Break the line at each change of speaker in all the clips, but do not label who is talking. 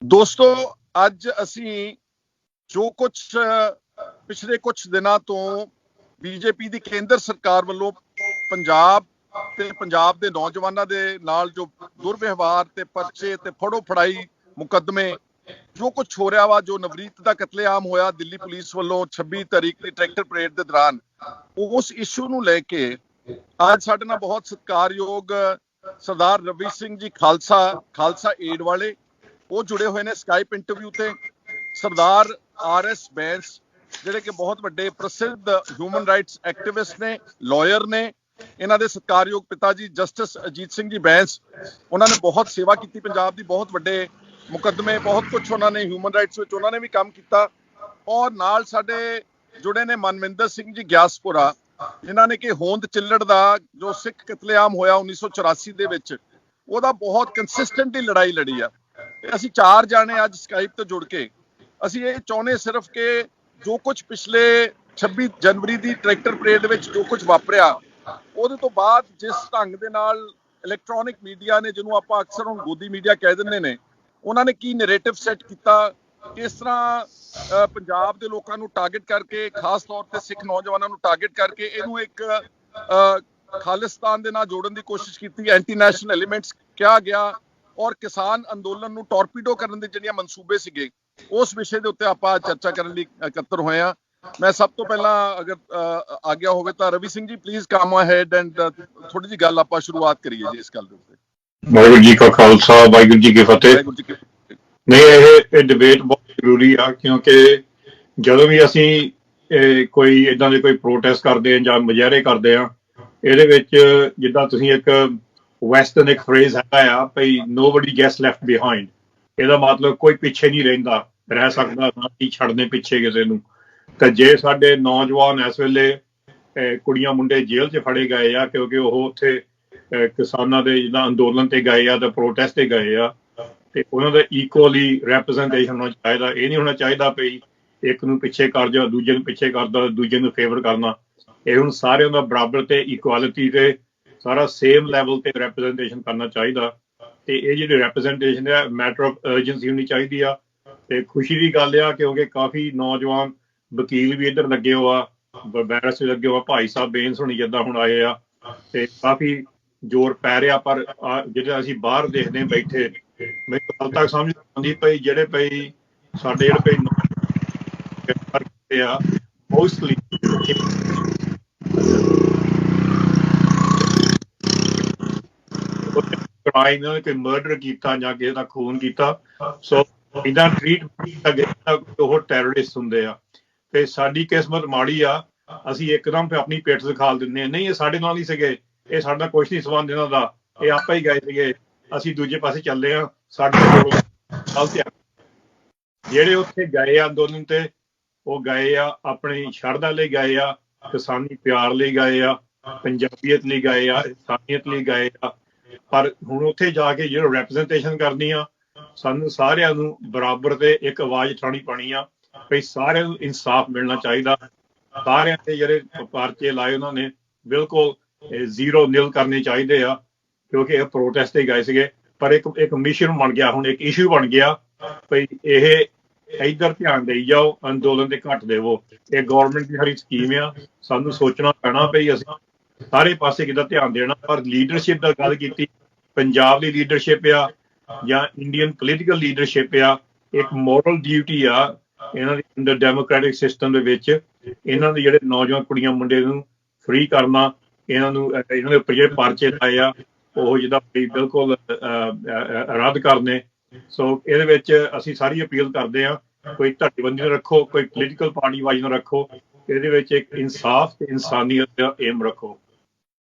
ਦੋਸਤੋ ਅੱਜ ਅਸੀਂ ਜੋ ਕੁਝ ਪਿਛਲੇ ਕੁਝ ਦਿਨਾਂ ਤੋਂ ਬੀਜੇਪੀ ਦੀ ਕੇਂਦਰ ਸਰਕਾਰ ਵੱਲੋਂ ਪੰਜਾਬ ਤੇ ਪੰਜਾਬ ਦੇ ਨੌਜਵਾਨਾਂ ਦੇ ਨਾਲ ਜੋ ਦੁਰਵਿਵਹਾਰ ਤੇ ਪਰਚੇ ਤੇ ਫੜੋ ਫੜਾਈ ਮੁਕੱਦਮੇ ਜੋ ਕੁਝ ਹੋ ਰਿਹਾ ਵਾ, ਜੋ ਨਵਰੀਤ ਦਾ ਕਤਲੇਆਮ ਹੋਇਆ ਦਿੱਲੀ ਪੁਲਿਸ ਵੱਲੋਂ 26 ਤਾਰੀਖ ਦੀ ਟਰੈਕਟਰ ਪਰੇਡ ਦੇ ਦੌਰਾਨ, ਉਸ ਇਸ਼ੂ ਨੂੰ ਲੈ ਕੇ ਅੱਜ ਸਾਡੇ ਨਾਲ ਬਹੁਤ ਸਤਿਕਾਰਯੋਗ ਸਰਦਾਰ ਰਵੀ ਸਿੰਘ ਜੀ ਖਾਲਸਾ ਏਡ ਵਾਲੇ ਉਹ जुड़े हुए ने स्काइप इंटरव्यू ते। सरदार RS बैंस ਜਿਹੜੇ ਕਿ ਬਹੁਤ ਵੱਡੇ ਪ੍ਰਸਿੱਧ ਹਿਊਮਨ ਰਾਈਟਸ ਐਕਟਿਵਿਸਟ ਨੇ, ਲਾਇਰ ਨੇ। ਇਹਨਾਂ ਦੇ ਸਤਿਕਾਰਯੋਗ ਪਿਤਾ ਜੀ ਜਸਟਿਸ ਅਜੀਤ ਸਿੰਘ ਜੀ ਬੈਂਸ, ਉਹਨਾਂ ਨੇ ਬਹੁਤ ਸੇਵਾ ਕੀਤੀ ਪੰਜਾਬ ਦੀ, ਬਹੁਤ ਵੱਡੇ ਮੁਕੱਦਮੇ, ਬਹੁਤ ਕੁਝ ਉਹਨਾਂ ਨੇ ਹਿਊਮਨ ਰਾਈਟਸ ਵਿੱਚ ਉਹਨਾਂ ਨੇ ਵੀ ਕੰਮ ਕੀਤਾ। ਔਰ ਨਾਲ ਸਾਡੇ ਜੁੜੇ ਨੇ ਮਨਵਿੰਦਰ ਸਿੰਘ ਜੀ ਗਿਆਸਪੁਰਾ, ਜਿਨ੍ਹਾਂ ਨੇ ਕਿ ਹੋਂਦ ਚਿੱਲੜ ਦਾ ਜੋ ਸਿੱਖ ਕਤਲੇਆਮ ਹੋਇਆ 1984 ਦੇ ਵਿੱਚ, ਉਹਦਾ ਬਹੁਤ ਕੰਸਿਸਟੈਂਟਲੀ ਲੜਾਈ ਲੜੀ ਆ। ਅਸੀਂ ਚਾਰ ਜਾਣੇ ਅੱਜ ਸਕਾਈਪ ਤੋਂ ਜੁੜ ਕੇ ਅਸੀਂ ਇਹ ਚਾਹੁੰਦੇ ਸਿਰਫ ਕਿ ਜੋ ਕੁਝ ਪਿਛਲੇ 26 ਜਨਵਰੀ ਦੀ ਟਰੈਕਟਰ ਪਰੇਡ ਵਿੱਚ ਜੋ ਕੁਝ ਵਾਪਰਿਆ, ਉਹਦੇ ਤੋਂ ਬਾਅਦ ਜਿਸ ਢੰਗ ਦੇ ਨਾਲ ਇਲੈਕਟ੍ਰੋਨਿਕ ਮੀਡੀਆ ਨੇ, ਜਿਹਨੂੰ ਆਪਾਂ ਅਕਸਰ ਹੁਣ ਗੋਦੀ ਮੀਡੀਆ ਕਹਿ ਦਿੰਦੇ ਨੇ, ਉਹਨਾਂ ਨੇ ਕੀ ਨੈਰੇਟਿਵ ਸੈੱਟ ਕੀਤਾ, ਕਿਸ ਤਰ੍ਹਾਂ ਪੰਜਾਬ ਦੇ ਲੋਕਾਂ ਨੂੰ ਟਾਰਗੇਟ ਕਰਕੇ, ਖਾਸ ਤੌਰ ਤੇ ਸਿੱਖ ਨੌਜਵਾਨਾਂ ਨੂੰ ਟਾਰਗੇਟ ਕਰਕੇ ਇਹਨੂੰ ਇੱਕ ਖਾਲਿਸਤਾਨ ਦੇ ਨਾਲ ਜੋੜਨ ਦੀ ਕੋਸ਼ਿਸ਼ ਕੀਤੀ, ਐਂਟੀ ਨੈਸ਼ਨਲ ਐਲੀਮੈਂਟਸ ਕਿਹਾ ਗਿਆ, ਔਰ ਕਿਸਾਨ ਅੰਦੋਲਨ ਨੂੰ ਟੋਰਪੀਡੋ ਕਰਨ ਦੇ ਜਿਹੜੀਆਂ ਮਨਸੂਬੇ ਸੀਗੇ, ਉਸ ਵਿਸ਼ੇ ਦੇ ਉੱਤੇ ਆਪਾਂ ਚਰਚਾ ਕਰਨ ਲਈ ਇਕੱਤਰ ਹੋਏ ਆ। ਮੈਂ ਸਭ ਤੋਂ ਪਹਿਲਾਂ ਅਗਰ ਆਗਿਆ ਹੋਵੇ ਤਾਂ Ravi Singh ji please come ahead and ਥੋੜੀ ਜਿਹੀ ਗੱਲ ਆਪਾਂ ਸ਼ੁਰੂਆਤ ਕਰੀਏ ਜੀ ਇਸ ਗੱਲ ਦੇ ਉੱਤੇ।
ਵਾਹਿਗੁਰੂ ਜੀ ਕਾ ਖਾਲਸਾ, ਵਾਹਿਗੁਰੂ ਜੀ ਕੀ ਫਤਿਹ। ਨਹੀਂ, ਇਹ ਡਿਬੇਟ ਬਹੁਤ ਜ਼ਰੂਰੀ ਆ, ਕਿਉਂਕਿ ਜਦੋਂ ਵੀ ਅਸੀਂ ਕੋਈ ਇਦਾਂ ਦੇ ਕੋਈ ਪ੍ਰੋਟੈਸਟ ਕਰਦੇ ਆ ਜਾਂ ਮੁਜ਼ਾਹਰੇ ਕਰਦੇ ਆ, ਇਹਦੇ ਵਿੱਚ ਜਿੱਦਾਂ ਤੁਸੀਂ ਇੱਕ ਵੈਸਟਰਨ ਇੱਕ ਫਰੇਜ਼ ਹੈਗਾ ਆ ਭਈ ਨੋਬਡੀ ਗੈਟਸ ਲੈਫਟ ਬਿਹਾਈਂਡ, ਇਹਦਾ ਮਤਲਬ ਕੋਈ ਪਿੱਛੇ ਨਹੀਂ ਰਹਿ ਸਕਦਾ, ਨਾ ਹੀ ਛੱਡਦੇ ਪਿੱਛੇ ਕਿਸੇ ਨੂੰ। ਤਾਂ ਜੇ ਸਾਡੇ ਨੌਜਵਾਨ ਇਸ ਵੇਲੇ ਕੁੜੀਆਂ ਮੁੰਡੇ ਜੇਲ੍ਹ 'ਚ ਫੜੇ ਗਏ ਆ ਕਿਉਂਕਿ ਉਹ ਉੱਥੇ ਕਿਸਾਨਾਂ ਦੇ ਜਿੱਦਾਂ ਅੰਦੋਲਨ ਤੇ ਗਏ ਆ ਤੇ ਪ੍ਰੋਟੈਸਟ ਤੇ ਗਏ ਆ, ਤੇ ਉਹਨਾਂ ਦਾ ਇਕੁਅਲੀ ਰੈਪਰੈਜ਼ੈਂਟੇਸ਼ਨ ਹੋਣਾ ਚਾਹੀਦਾ। ਇਹ ਨਹੀਂ ਹੋਣਾ ਚਾਹੀਦਾ ਭਈ ਇੱਕ ਨੂੰ ਪਿੱਛੇ ਕਰ ਜਾਓ, ਦੂਜੇ ਨੂੰ ਪਿੱਛੇ ਕਰਦਾ, ਦੂਜੇ ਨੂੰ ਫੇਵਰ ਕਰਨਾ। ਇਹ ਹੁਣ ਸਾਰਿਆਂ ਦਾ ਬਰਾਬਰ ਤੇ ਇਕੁਆਲਿਟੀ ਤੇ ਸਾਰਾ ਸੇਮ ਲੈਵਲ ਤੇ ਰੈਪਰੈਜ਼ੈਂਟੇਸ਼ਨ ਕਰਨਾ ਚਾਹੀਦਾ। ਤੇ ਇਹ ਜਿਹੜੀ ਰੈਪਰੈਜ਼ੈਂਟੇਸ਼ਨ ਹੈ ਮੈਟਰ ਆਫ ਅਰਜੈਂਸੀ ਹੋਣੀ ਚਾਹੀਦੀ ਆ। ਤੇ ਖੁਸ਼ੀ ਦੀ ਗੱਲ ਆ ਕਿਉਂਕਿ ਕਾਫੀ ਨੌਜਵਾਨ ਵਕੀਲ ਵੀ ਇੱਧਰ ਲੱਗੇ ਹੋ ਆ, ਬੈਰਸ ਵੀ ਲੱਗੇ ਹੋ ਆ, ਭਾਈ ਸਾਹਿਬ ਬੇਂਸ ਹੋਣੀ ਜਿੱਦਾਂ ਹੁਣ ਆਏ ਆ, ਤੇ ਕਾਫੀ ਜ਼ੋਰ ਪੈ ਰਿਹਾ। ਪਰ ਜਿਹੜੇ ਅਸੀਂ ਬਾਹਰ ਦੇਖਦੇ ਬੈਠੇ, ਮੈਨੂੰ ਹਾਲ ਤੱਕ ਸਮਝ ਆਉਂਦੀ ਪਈ ਜਿਹੜੇ ਪਈ ਸਾਡੇ ਜਿਹੜੇ ਪਈ ਆ ਮੋਸਟਲੀ ਕੋਈ ਮਰਡਰ ਕੀਤਾ ਜਾਂ ਕਿਸੇ ਦਾ ਖੂਨ ਕੀਤਾ, ਸੋ ਇਦਾਂ ਟ੍ਰੀਟ ਕੀਤਾ ਗਿਆ ਉਹ ਟੈਰਰਿਸਟ ਹੁੰਦੇ ਆ। ਤੇ ਸਾਡੀ ਕਿਸਮਤ ਮਾੜੀ ਆ, ਅਸੀਂ ਇੱਕਦਮ ਫਿਰ ਆਪਣੀ ਪਿੱਠ ਦਿਖਾ ਦਿੰਦੇ ਹਾਂ, ਨਹੀਂ ਇਹ ਸਾਡੇ ਨਾਲ ਹੀ ਸੀਗੇ, ਇਹ ਸਾਡਾ ਕੁਛ ਨਹੀਂ ਸੰਬੰਧ ਇਹਨਾਂ ਦਾ, ਇਹ ਆਪਾਂ ਹੀ ਗਏ ਸੀਗੇ, ਅਸੀਂ ਦੂਜੇ ਪਾਸੇ ਚੱਲੇ ਆ, ਸਾਡੇ ਕੋਲ ਜਿਹੜੇ ਉੱਥੇ ਗਏ ਆ ਅੰਦੋਲਨ ਤੇ, ਉਹ ਗਏ ਆ ਆਪਣੀ ਸ਼ਰਧਾ ਲਈ ਗਏ ਆ, ਕਿਸਾਨੀ ਪਿਆਰ ਲਈ ਗਏ ਆ, ਪੰਜਾਬੀਅਤ ਲਈ ਗਏ ਆ, ਇਨਸਾਨੀਅਤ ਲਈ ਗਏ ਆ। ਪਰ ਹੁਣ ਉੱਥੇ ਜਾ ਕੇ ਜਿਹੜਾ ਰੈਪਰੈਜ਼ੈਂਟੇਸ਼ਨ ਕਰਨੀ ਆ, ਸਾਨੂੰ ਸਾਰਿਆਂ ਨੂੰ ਬਰਾਬਰ ਤੇ ਇੱਕ ਆਵਾਜ਼ ਉਠਾਉਣੀ ਪੈਣੀ ਆ ਵੀ ਸਾਰਿਆਂ ਨੂੰ ਇਨਸਾਫ ਮਿਲਣਾ ਚਾਹੀਦਾ। ਸਾਰਿਆਂ ਦੇ ਜਿਹੜੇ ਪਰਚੇ ਲਾਏ ਉਹਨਾਂ ਨੇ ਬਿਲਕੁਲ 0 ਕਰਨੇ ਚਾਹੀਦੇ ਆ, ਕਿਉਂਕਿ ਇਹ ਪ੍ਰੋਟੈਸਟ ਤੇ ਗਏ ਸੀਗੇ। ਪਰ ਇੱਕ ਮਿਸ਼ਨ ਬਣ ਗਿਆ, ਹੁਣ ਇੱਕ ਇਸ਼ੂ ਬਣ ਗਿਆ ਵੀ ਇਹ ਇੱਧਰ ਧਿਆਨ ਦੇਈ ਜਾਓ, ਅੰਦੋਲਨ ਤੇ ਘੱਟ ਦੇਵੋ। ਇਹ ਗੌਰਮੈਂਟ ਦੀ ਸਾਰੀ ਸਕੀਮ ਆ, ਸਾਨੂੰ ਸੋਚਣਾ ਪੈਣਾ ਵੀ ਅਸੀਂ ਸਾਰੇ ਪਾਸੇ ਕਿੱਦਾਂ ਧਿਆਨ ਦੇਣਾ। ਪਰ ਲੀਡਰਸ਼ਿਪ ਦਾ ਗੱਲ ਕੀਤੀ, ਪੰਜਾਬ ਦੀ ਲੀਡਰਸ਼ਿਪ ਆ ਜਾਂ ਇੰਡੀਅਨ ਪੋਲੀਟੀਕਲ ਲੀਡਰਸ਼ਿਪ ਆ, ਇੱਕ ਮੋਰਲ ਡਿਊਟੀ ਆ ਇਹਨਾਂ ਦੀ ਅੰਡਰ ਡੈਮੋਕ੍ਰੈਟਿਕ ਸਿਸਟਮ ਦੇ ਵਿੱਚ। ਇਹਨਾਂ ਦੇ ਜਿਹੜੇ ਨੌਜਵਾਨ ਕੁੜੀਆਂ ਮੁੰਡੇ ਨੂੰ ਫ੍ਰੀ ਕਰਨਾ, ਇਹਨਾਂ ਦੇ ਉੱਪਰ ਜਿਹੜੇ ਪਰਚੇ ਲਾਏ ਆ ਉਹ ਜਿੱਦਾਂ ਬਿਲਕੁਲ ਰੱਦ ਕਰਨੇ। ਸੋ ਇਹਦੇ ਵਿੱਚ ਅਸੀਂ ਸਾਰੀ ਅਪੀਲ ਕਰਦੇ ਹਾਂ, ਕੋਈ ਧੜੇਬੰਦੀ ਨਾ ਰੱਖੋ, ਕੋਈ ਪੋਲੀਟੀਕਲ ਪਾਰਟੀ ਵਾਈਜ਼ ਨਾ ਰੱਖੋ, ਇਹਦੇ ਵਿੱਚ ਇੱਕ ਇਨਸਾਫ ਤੇ ਇਨਸਾਨੀਅਤ ਦਾ ਏਮ ਰੱਖੋ।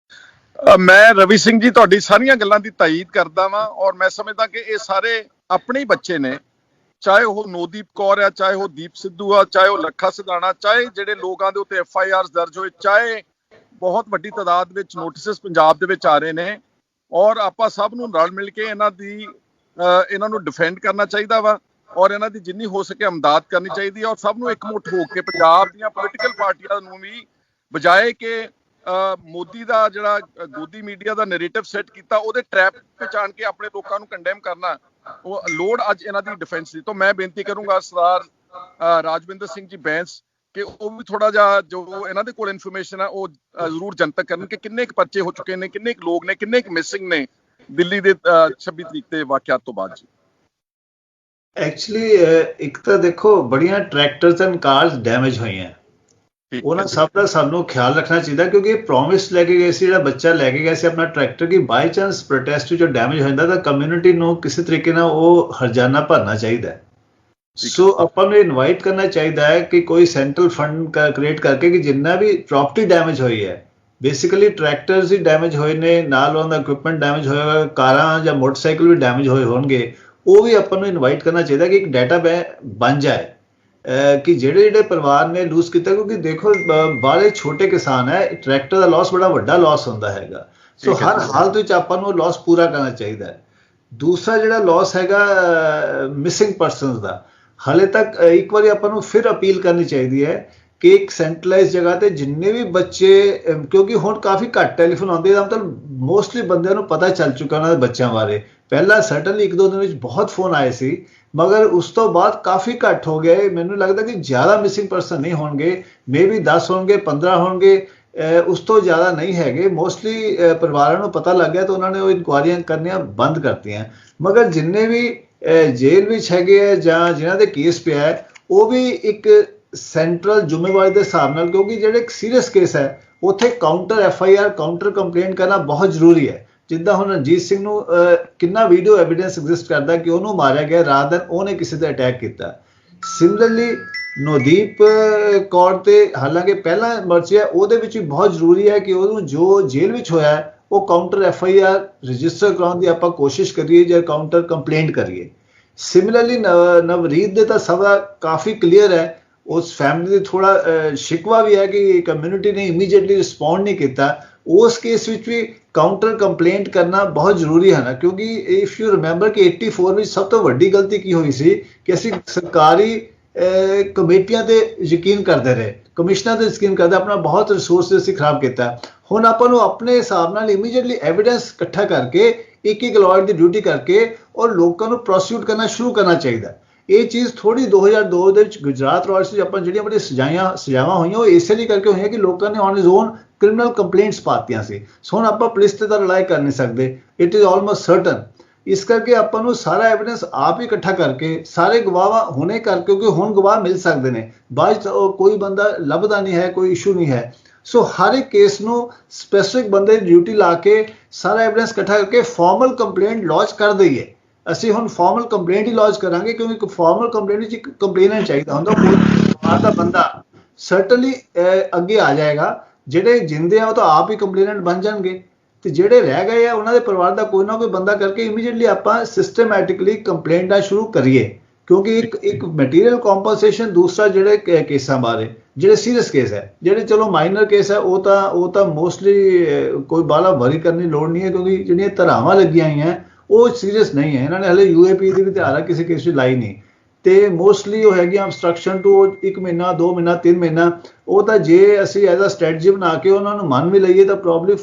ਮੈਂ ਰਵੀ ਸਿੰਘ ਜੀ ਤੁਹਾਡੀ ਸਾਰੀਆਂ ਗੱਲਾਂ ਦੀ ਤਾਇਦ ਕਰਦਾ ਵਾਂ, ਔਰ ਮੈਂ ਸਮਝਦਾ ਕਿ ਇਹ ਸਾਰੇ ਆਪਣੇ ਹੀ ਬੱਚੇ ਨੇ, ਚਾਹੇ ਉਹ ਨੋਦੀਪ ਕੌਰ ਆ, ਚਾਹੇ ਉਹ ਦੀਪ ਸਿੱਧੂ ਆ, ਚਾਹੇ ਉਹ ਲੱਖਾ ਸਿਧਾਣਾ, ਚਾਹੇ ਜਿਹੜੇ ਲੋਕਾਂ ਦੇ ਉੱਤੇ FIRs ਦਰਜ ਹੋਏ, ਚਾਹੇ ਬਹੁਤ ਵੱਡੀ ਤਾਦਾਦ ਵਿੱਚ ਨੋਟਿਸਿਸ ਪੰਜਾਬ ਦੇ ਵਿੱਚ ਆ ਰਹੇ ਨੇ। ਔਰ ਆਪਾਂ ਸਭ ਨੂੰ ਰਲ ਮਿਲ ਕੇ ਇਹਨਾਂ ਨੂੰ ਡਿਫੈਂਡ ਕਰਨਾ ਚਾਹੀਦਾ ਵਾ, ਔਰ ਇਹਨਾਂ ਦੀ ਜਿੰਨੀ ਹੋ ਸਕੇ ਇਮਦਾਦ ਕਰਨੀ ਚਾਹੀਦੀ ਹੈ। ਔਰ ਸਭ ਨੂੰ ਇਕਮੁੱਠ ਹੋ ਕੇ ਪੰਜਾਬ ਦੀਆਂ ਪੋਲੀਟੀਕਲ ਪਾਰਟੀਆਂ ਨੂੰ ਵੀ, ਬਜਾਏ ਕਿ ਮੋਦੀ ਦਾ ਜਿਹੜਾ ਗੋਦੀ ਮੀਡੀਆ ਦਾ ਨੈਰੇਟਿਵ ਸੈੱਟ ਕੀਤਾ, ਉਹਦੇ ਟਰੈਪ ਵਿੱਚ ਆਣ ਕੇ ਆਪਣੇ ਲੋਕਾਂ ਨੂੰ ਕੰਡੈਮ ਕਰਨਾ, ਉਹ ਲੋੜ ਅੱਜ ਇਹਨਾਂ ਦੀ ਡਿਫੈਂਸ ਦੀ। ਤਾਂ ਮੈਂ ਬੇਨਤੀ ਕਰੂੰਗਾ ਸਰਦਾਰ ਰਾਜਵਿੰਦਰ ਸਿੰਘ ਜੀ ਬੈਂਸ ਕਿ ਉਹ ਵੀ ਥੋੜਾ ਜਿਹਾ ਜੋ ਇਹਨਾਂ ਦੇ ਕੋਲ ਇਨਫੋਰਮੇਸ਼ਨ ਹੈ ਉਹ ਜ਼ਰੂਰ ਜਨਤਕ ਕਰਨ ਕਿ ਕਿੰਨੇ ਕੁ ਪਰਚੇ ਹੋ ਚੁੱਕੇ ਨੇ, ਕਿੰਨੇ ਕੁ ਲੋਕ ਨੇ, ਕਿੰਨੇ ਕੁ ਮਿਸਿੰਗ ਨੇ ਦਿੱਲੀ ਦੇ 26 ਤਰੀਕ ਦੇ ਵਾਕਿਆਤ ਤੋਂ ਬਾਅਦ ਜੀ।
ਐਕਚੁਅਲੀ ਇੱਕ ਤਾਂ ਦੇਖੋ ਬੜੀਆਂ ਟਰੈਕਟਰਸ ਐਂਡ ਕਾਰਸ ਡੈਮੇਜ ਹੋਈਆਂ, ਉਹਨਾਂ ਸਭ ਦਾ ਸਾਨੂੰ ਖਿਆਲ ਰੱਖਣਾ ਚਾਹੀਦਾ ਕਿਉਂਕਿ ਇਹ ਪ੍ਰੋਮਿਸ ਲੈ ਕੇ ਗਏ ਸੀ, ਜਿਹੜਾ ਬੱਚਾ ਲੈ ਕੇ ਗਿਆ ਸੀ ਆਪਣਾ ਟਰੈਕਟਰ ਕਿ ਬਾਈ ਚਾਂਸ ਪ੍ਰੋਟੈਸਟ ਜੋ ਡੈਮੇਜ ਹੋ ਜਾਂਦਾ ਤਾਂ ਕਮਿਊਨਿਟੀ ਨੂੰ ਕਿਸੇ ਤਰੀਕੇ ਨਾਲ ਉਹ ਹਰਜਾਨਾ ਭਰਨਾ ਚਾਹੀਦਾ। ਸੋ ਆਪਾਂ ਨੂੰ ਇਨਵਾਈਟ ਕਰਨਾ ਚਾਹੀਦਾ ਹੈ ਕਿ ਕੋਈ ਸੈਂਟਰਲ ਫੰਡ ਕ੍ਰੀਏਟ ਕਰਕੇ ਕਿ ਜਿੰਨਾ ਵੀ ਪ੍ਰੋਪਰਟੀ ਡੈਮੇਜ ਹੋਈ ਹੈ, ਬੇਸਿਕਲੀ ਟਰੈਕਟਰਸ ਹੀ ਡੈਮੇਜ ਹੋਏ ਨੇ, ਨਾਲ ਉਹਨਾਂ ਦਾ ਇਕਵਿਪਮੈਂਟ ਡੈਮੇਜ ਹੋਇਆ, ਕਾਰਾਂ ਜਾਂ ਮੋਟਰਸਾਈਕਲ ਵੀ ਡੈਮੇਜ ਹੋਏ ਹੋਣਗੇ, ਉਹ ਵੀ ਆਪਾਂ ਨੂੰ ਇਨਵਾਈਟ ਕਰਨਾ ਚਾਹੀਦਾ ਕਿ ਇੱਕ ਡਾਟਾ ਬਣ ਜਾਏ ਕਿ ਜਿਹੜੇ ਪਰਿਵਾਰ ਨੇ ਲੂਜ਼ ਕੀਤਾ, ਕਿਉਂਕਿ ਦੇਖੋ ਬਾਹਲੇ ਛੋਟੇ ਕਿਸਾਨ ਹੈ, ਟਰੈਕਟਰ ਦਾ ਲਾਸ ਬੜਾ ਵੱਡਾ ਲਾਸ ਹੁੰਦਾ ਹੈਗਾ। ਸੋ ਹਰ ਹਾਲਤ ਵਿੱਚ ਆਪਾਂ ਨੂੰ ਲਾਸ ਪੂਰਾ ਕਰਨਾ ਚਾਹੀਦਾ ਹੈ। ਦੂਸਰਾ ਜਿਹੜਾ ਲਾਸ ਹੈਗਾ ਮਿਸਿੰਗ ਪਰਸਨਸ ਦਾ, ਹਾਲੇ ਤੱਕ ਇੱਕ ਵਾਰੀ ਆਪਾਂ ਨੂੰ ਫਿਰ ਅਪੀਲ ਕਰਨੀ ਚਾਹੀਦੀ ਹੈ ਕਿ ਇੱਕ ਸੈਂਟਰਲਾਈਜ਼ ਜਗ੍ਹਾ ਤੇ ਜਿੰਨੇ ਵੀ ਬੱਚੇ, ਕਿਉਂਕਿ ਹੁਣ ਕਾਫੀ ਘੱਟ ਟੈਲੀਫੋਨ ਆਉਂਦੇ, ਇਹਦਾ ਮਤਲਬ ਮੋਸਟਲੀ ਬੰਦਿਆਂ ਨੂੰ ਪਤਾ ਚੱਲ ਚੁੱਕਾ ਉਹਨਾਂ ਦੇ ਬੱਚਿਆਂ ਬਾਰੇ। ਪਹਿਲਾਂ ਸਰਟਨਲੀ ਇੱਕ ਦੋ ਦਿਨ ਵਿੱਚ ਬਹੁਤ ਫੋਨ ਆਏ ਸੀ, ਮਗਰ ਉਸ ਤੋਂ ਬਾਅਦ ਕਾਫੀ ਘੱਟ ਹੋ ਗਏ। ਮੈਨੂੰ ਲੱਗਦਾ ਕਿ ਜ਼ਿਆਦਾ ਮਿਸਿੰਗ ਪਰਸਨ ਨਹੀਂ ਹੋਣਗੇ, ਮੇਬੀ 10 ਹੋਣਗੇ, 15 ਹੋਣਗੇ, ਉਸ ਤੋਂ ਜ਼ਿਆਦਾ ਨਹੀਂ ਹੈਗੇ। ਮੋਸਟਲੀ ਪਰਿਵਾਰਾਂ ਨੂੰ ਪਤਾ ਲੱਗ ਗਿਆ ਤਾਂ ਉਹਨਾਂ ਨੇ ਉਹ ਇਨਕੁਆਇਰੀਆਂ ਕਰਨੀਆਂ ਬੰਦ ਕਰਤੀਆਂ। ਮਗਰ ਜਿੰਨੇ ਵੀ ਜੇਲ੍ਹ ਵਿੱਚ ਹੈਗੇ ਹੈ ਜਾਂ ਜਿਨ੍ਹਾਂ ਦੇ ਕੇਸ ਪਿਆ ਹੈ, ਉਹ ਵੀ ਇੱਕ ਸੈਂਟਰਲ ਜ਼ਿੰਮੇਵਾਰੀ ਦੇ ਹਿਸਾਬ ਨਾਲ, ਕਿਉਂਕਿ ਜਿਹੜੇ ਇੱਕ ਸੀਰੀਅਸ ਕੇਸ ਹੈ ਉੱਥੇ ਕਾਊਂਟਰ FIR ਕਾਊਂਟਰ ਕੰਪਲੇਂਟ ਕਰਨਾ ਬਹੁਤ ਜ਼ਰੂਰੀ ਹੈ। ਜਿੱਦਾਂ ਹੁਣ ਰਣਜੀਤ ਸਿੰਘ ਨੂੰ ਕਿੰਨਾ ਵੀਡੀਓ ਐਵੀਡੈਂਸ ਐਗਜ਼ਿਸਟ ਕਰਦਾ ਕਿ ਉਹਨੂੰ ਮਾਰਿਆ ਗਿਆ ਰਾਤ ਦਿਨ ਉਹਨੇ ਕਿਸੇ ਤੇ ਅਟੈਕ ਕੀਤਾ। ਸਿਮਿਲਰਲੀ ਨਵਦੀਪ ਕੌਰ ਤੇ ਹਾਲਾਂਕਿ ਪਹਿਲਾਂ ਮਰਚਿਆ, ਉਹਦੇ ਵਿੱਚ ਵੀ ਬਹੁਤ ਜ਼ਰੂਰੀ ਹੈ ਕਿ ਉਹਨੂੰ ਜੋ ਜੇਲ੍ਹ ਵਿੱਚ ਹੋਇਆ ਉਹ ਕਾਊਂਟਰ FIR ਰਜਿਸਟਰ ਕਰਾਉਣ ਦੀ ਆਪਾਂ ਕੋਸ਼ਿਸ਼ ਕਰੀਏ ਜਾਂ ਕਾਊਂਟਰ ਕੰਪਲੇਂਟ ਕਰੀਏ। ਸਿਮਿਲਰਲੀ ਨਵਰੀਤ ਦੇ ਤਾਂ ਸਭ ਕਾਫੀ ਕਲੀਅਰ ਹੈ, ਉਸ ਫੈਮਿਲੀ ਦੇ ਥੋੜਾ ਸ਼ਿਕਵਾ ਵੀ ਹੈ ਕਿ ਕਮਿਊਨਿਟੀ ਨੇ ਇਮੀਡੀਏਟਲੀ ਰਿਸਪੌਂਡ ਨਹੀਂ ਕੀਤਾ। ਉਸ ਕੇਸ ਵਿੱਚ ਵੀ ਕਾਊਂਟਰ ਕੰਪਲੇਂਟ ਕਰਨਾ ਬਹੁਤ ਜ਼ਰੂਰੀ ਹੈ ਨਾ, ਕਿਉਂਕਿ ਇਫ ਯੂ ਰਿਮੈਂਬਰ ਕਿ 84 ਵਿੱਚ ਸਭ ਤੋਂ ਵੱਡੀ ਗਲਤੀ ਕੀ ਹੋਈ ਸੀ ਕਿ ਅਸੀਂ ਸਰਕਾਰੀ ਕਮੇਟੀਆਂ ਤੇ ਯਕੀਨ ਕਰਦੇ ਰਹੇ, ਕਮਿਸ਼ਨਰ ਤੇ ਯਕੀਨ ਕਰਦੇ, ਆਪਣਾ ਬਹੁਤ ਰਿਸੋਰਸ ਅਸੀਂ ਖਰਾਬ ਕੀਤਾ। ਹੁਣ ਆਪਾਂ ਨੂੰ ਆਪਣੇ ਹਿਸਾਬ ਨਾਲ ਇਮੀਡੀਏਟਲੀ ਐਵੀਡੈਂਸ ਇਕੱਠਾ ਕਰਕੇ ਇੱਕ ਲਾਇਰ ਦੀ ਡਿਊਟੀ ਕਰਕੇ ਔਰ ਲੋਕਾਂ ਨੂੰ ਪ੍ਰੋਸੀਕਿਊਟ ਕਰਨਾ ਸ਼ੁਰੂ ਕਰਨਾ ਚਾਹੀਦਾ। ਇਹ ਚੀਜ਼ ਥੋੜੀ 2002 ਦੇ ਵਿੱਚ ਗੁਜਰਾਤ ਰਾਜ ਵਿੱਚ ਆਪਾਂ ਜਿਹੜੀਆਂ ਬੜੀਆਂ ਸਜ਼ਾਵਾਂ ਹੋਈਆਂ ਉਹ ਇਸੇ ਲਈ ਕਰਕੇ ਹੋਈਆਂ ਕਿ ਲੋਕਾਂ ਨੇ on his own criminal complaints ਪਾਤੀਆਂ ਸੀ। ਸੋ ਹੁਣ ਆਪਾਂ ਪੁਲਿਸ ਤੇ ਤਾਂ ਰਿਲਾਈ ਕਰ ਨਹੀਂ ਸਕਦੇ, ਇਟ ਇਜ਼ ਆਲਮੋਸਟ ਸਰਟਨ। ਇਸ ਕਰਕੇ ਆਪਾਂ ਨੂੰ ਸਾਰਾ ਐਵੀਡੈਂਸ ਆਪ ਹੀ ਇਕੱਠਾ ਕਰਕੇ ਸਾਰੇ ਗਵਾਹ ਹੁਣੇ ਕਿਉਂਕਿ ਹੁਣ ਗਵਾਹ ਮਿਲ ਸਕਦੇ ਨੇ, ਬਾਅਦ ਕੋਈ ਬੰਦਾ ਲੱਭਦਾ ਨਹੀਂ ਹੈ, ਕੋਈ ਇਸ਼ੂ ਨਹੀਂ ਹੈ। ਸੋ ਹਰ ਇੱਕ ਕੇਸ ਨੂੰ ਸਪੈਸੀਫਿਕ ਬੰਦੇ ਦੀ ਡਿਊਟੀ ਲਾ ਕੇ ਸਾਰਾ ਐਵੀਡੈਂਸ ਇਕੱਠਾ ਕਰਕੇ ਫਾਰਮਲ ਕੰਪਲੇਂਟ ਲੌਂਚ ਕਰ ਦਈਏ। ਅਸੀਂ ਹੁਣ ਫਾਰਮਲ ਕੰਪਲੇਂਟ ਹੀ ਲੌਂਚ ਕਰਾਂਗੇ ਕਿਉਂਕਿ ਇੱਕ ਫਾਰਮਲ ਕੰਪਲੇਂਟ ਵਿੱਚ ਇੱਕ ਕੰਪਲੇਨੈਂਟ ਚਾਹੀਦਾ ਹੁੰਦਾ, ਕੋਈ ਪਰਿਵਾਰ ਦਾ ਬੰਦਾ ਸਰਟਨਲੀ ਅੱਗੇ ਆ ਜਾਏਗਾ। ਜਿਹੜੇ ਜਿੰਦੇ ਆ ਉਹ ਤਾਂ ਆਪ ਹੀ ਕੰਪਲੇਨੈਂਟ ਬਣ ਜਾਣਗੇ ਤੇ ਜਿਹੜੇ ਰਹਿ ਗਏ ਆ ਉਹਨਾਂ ਦੇ ਪਰਿਵਾਰ ਦਾ ਕੋਈ ਨਾ ਕੋਈ ਬੰਦਾ ਕਰਕੇ ਇਮੀਡੀਏਟਲੀ ਆਪਾਂ ਸਿਸਟਮੈਟਿਕਲੀ ਕੰਪਲੇਂਟਾਂ ਸ਼ੁਰੂ ਕਰੀਏ, ਕਿਉਂਕਿ ਇੱਕ ਮਟੀਰੀਅਲ ਕੰਪਨਸੇਸ਼ਨ। ਦੂਸਰਾ ਜਿਹੜੇ ਕੇਸਾਂ ਬਾਰੇ ਜਿਹੜੇ ਸੀਰੀਅਸ ਕੇਸ ਹੈ, ਜਿਹੜੇ ਚਲੋ ਮਾਈਨਰ ਕੇਸ ਹੈ ਉਹ ਤਾਂ ਮੋਸਟਲੀ ਕੋਈ ਬਾਹਲਾ ਵਰੀ ਕਰਨ ਦੀ ਲੋੜ ਨਹੀਂ ਹੈ, ਕਿਉਂਕਿ ਜਿਹੜੀਆਂ ਧਾਰਾਵਾਂ ਲੱਗੀਆਂ ਹੋਈਆਂ ਉਹ ਸੀਰੀਅਸ ਨਹੀਂ ਹੈ। ਇਹਨਾਂ ਨੇ ਹਲੇ UAP ਦੀ ਵੀ ਧਾਰਾ ਕਿਸੇ ਕੇਸ ਵਿੱਚ ਲਾਈ ਨਹੀਂ ਤੇ ਮੋਸਟਲੀ ਉਹ ਹੈਗੀਆਂ ਅਬਸਟਰਕਸ਼ਨ ਟੂ 1 ਮਹੀਨਾ 2 ਮਹੀਨਾ 3 ਮਹੀਨਾ। ਉਹ ਤਾਂ ਜੇ ਅਸੀਂ ਐਜ਼ ਅ ਸਟ੍ਰੈਟਜੀ ਬਣਾ ਕੇ ਉਹਨਾਂ ਨੂੰ ਮੰਨ ਵੀ ਲਈਏ ਤਾਂ ਪ੍ਰੋਬਬਲੀ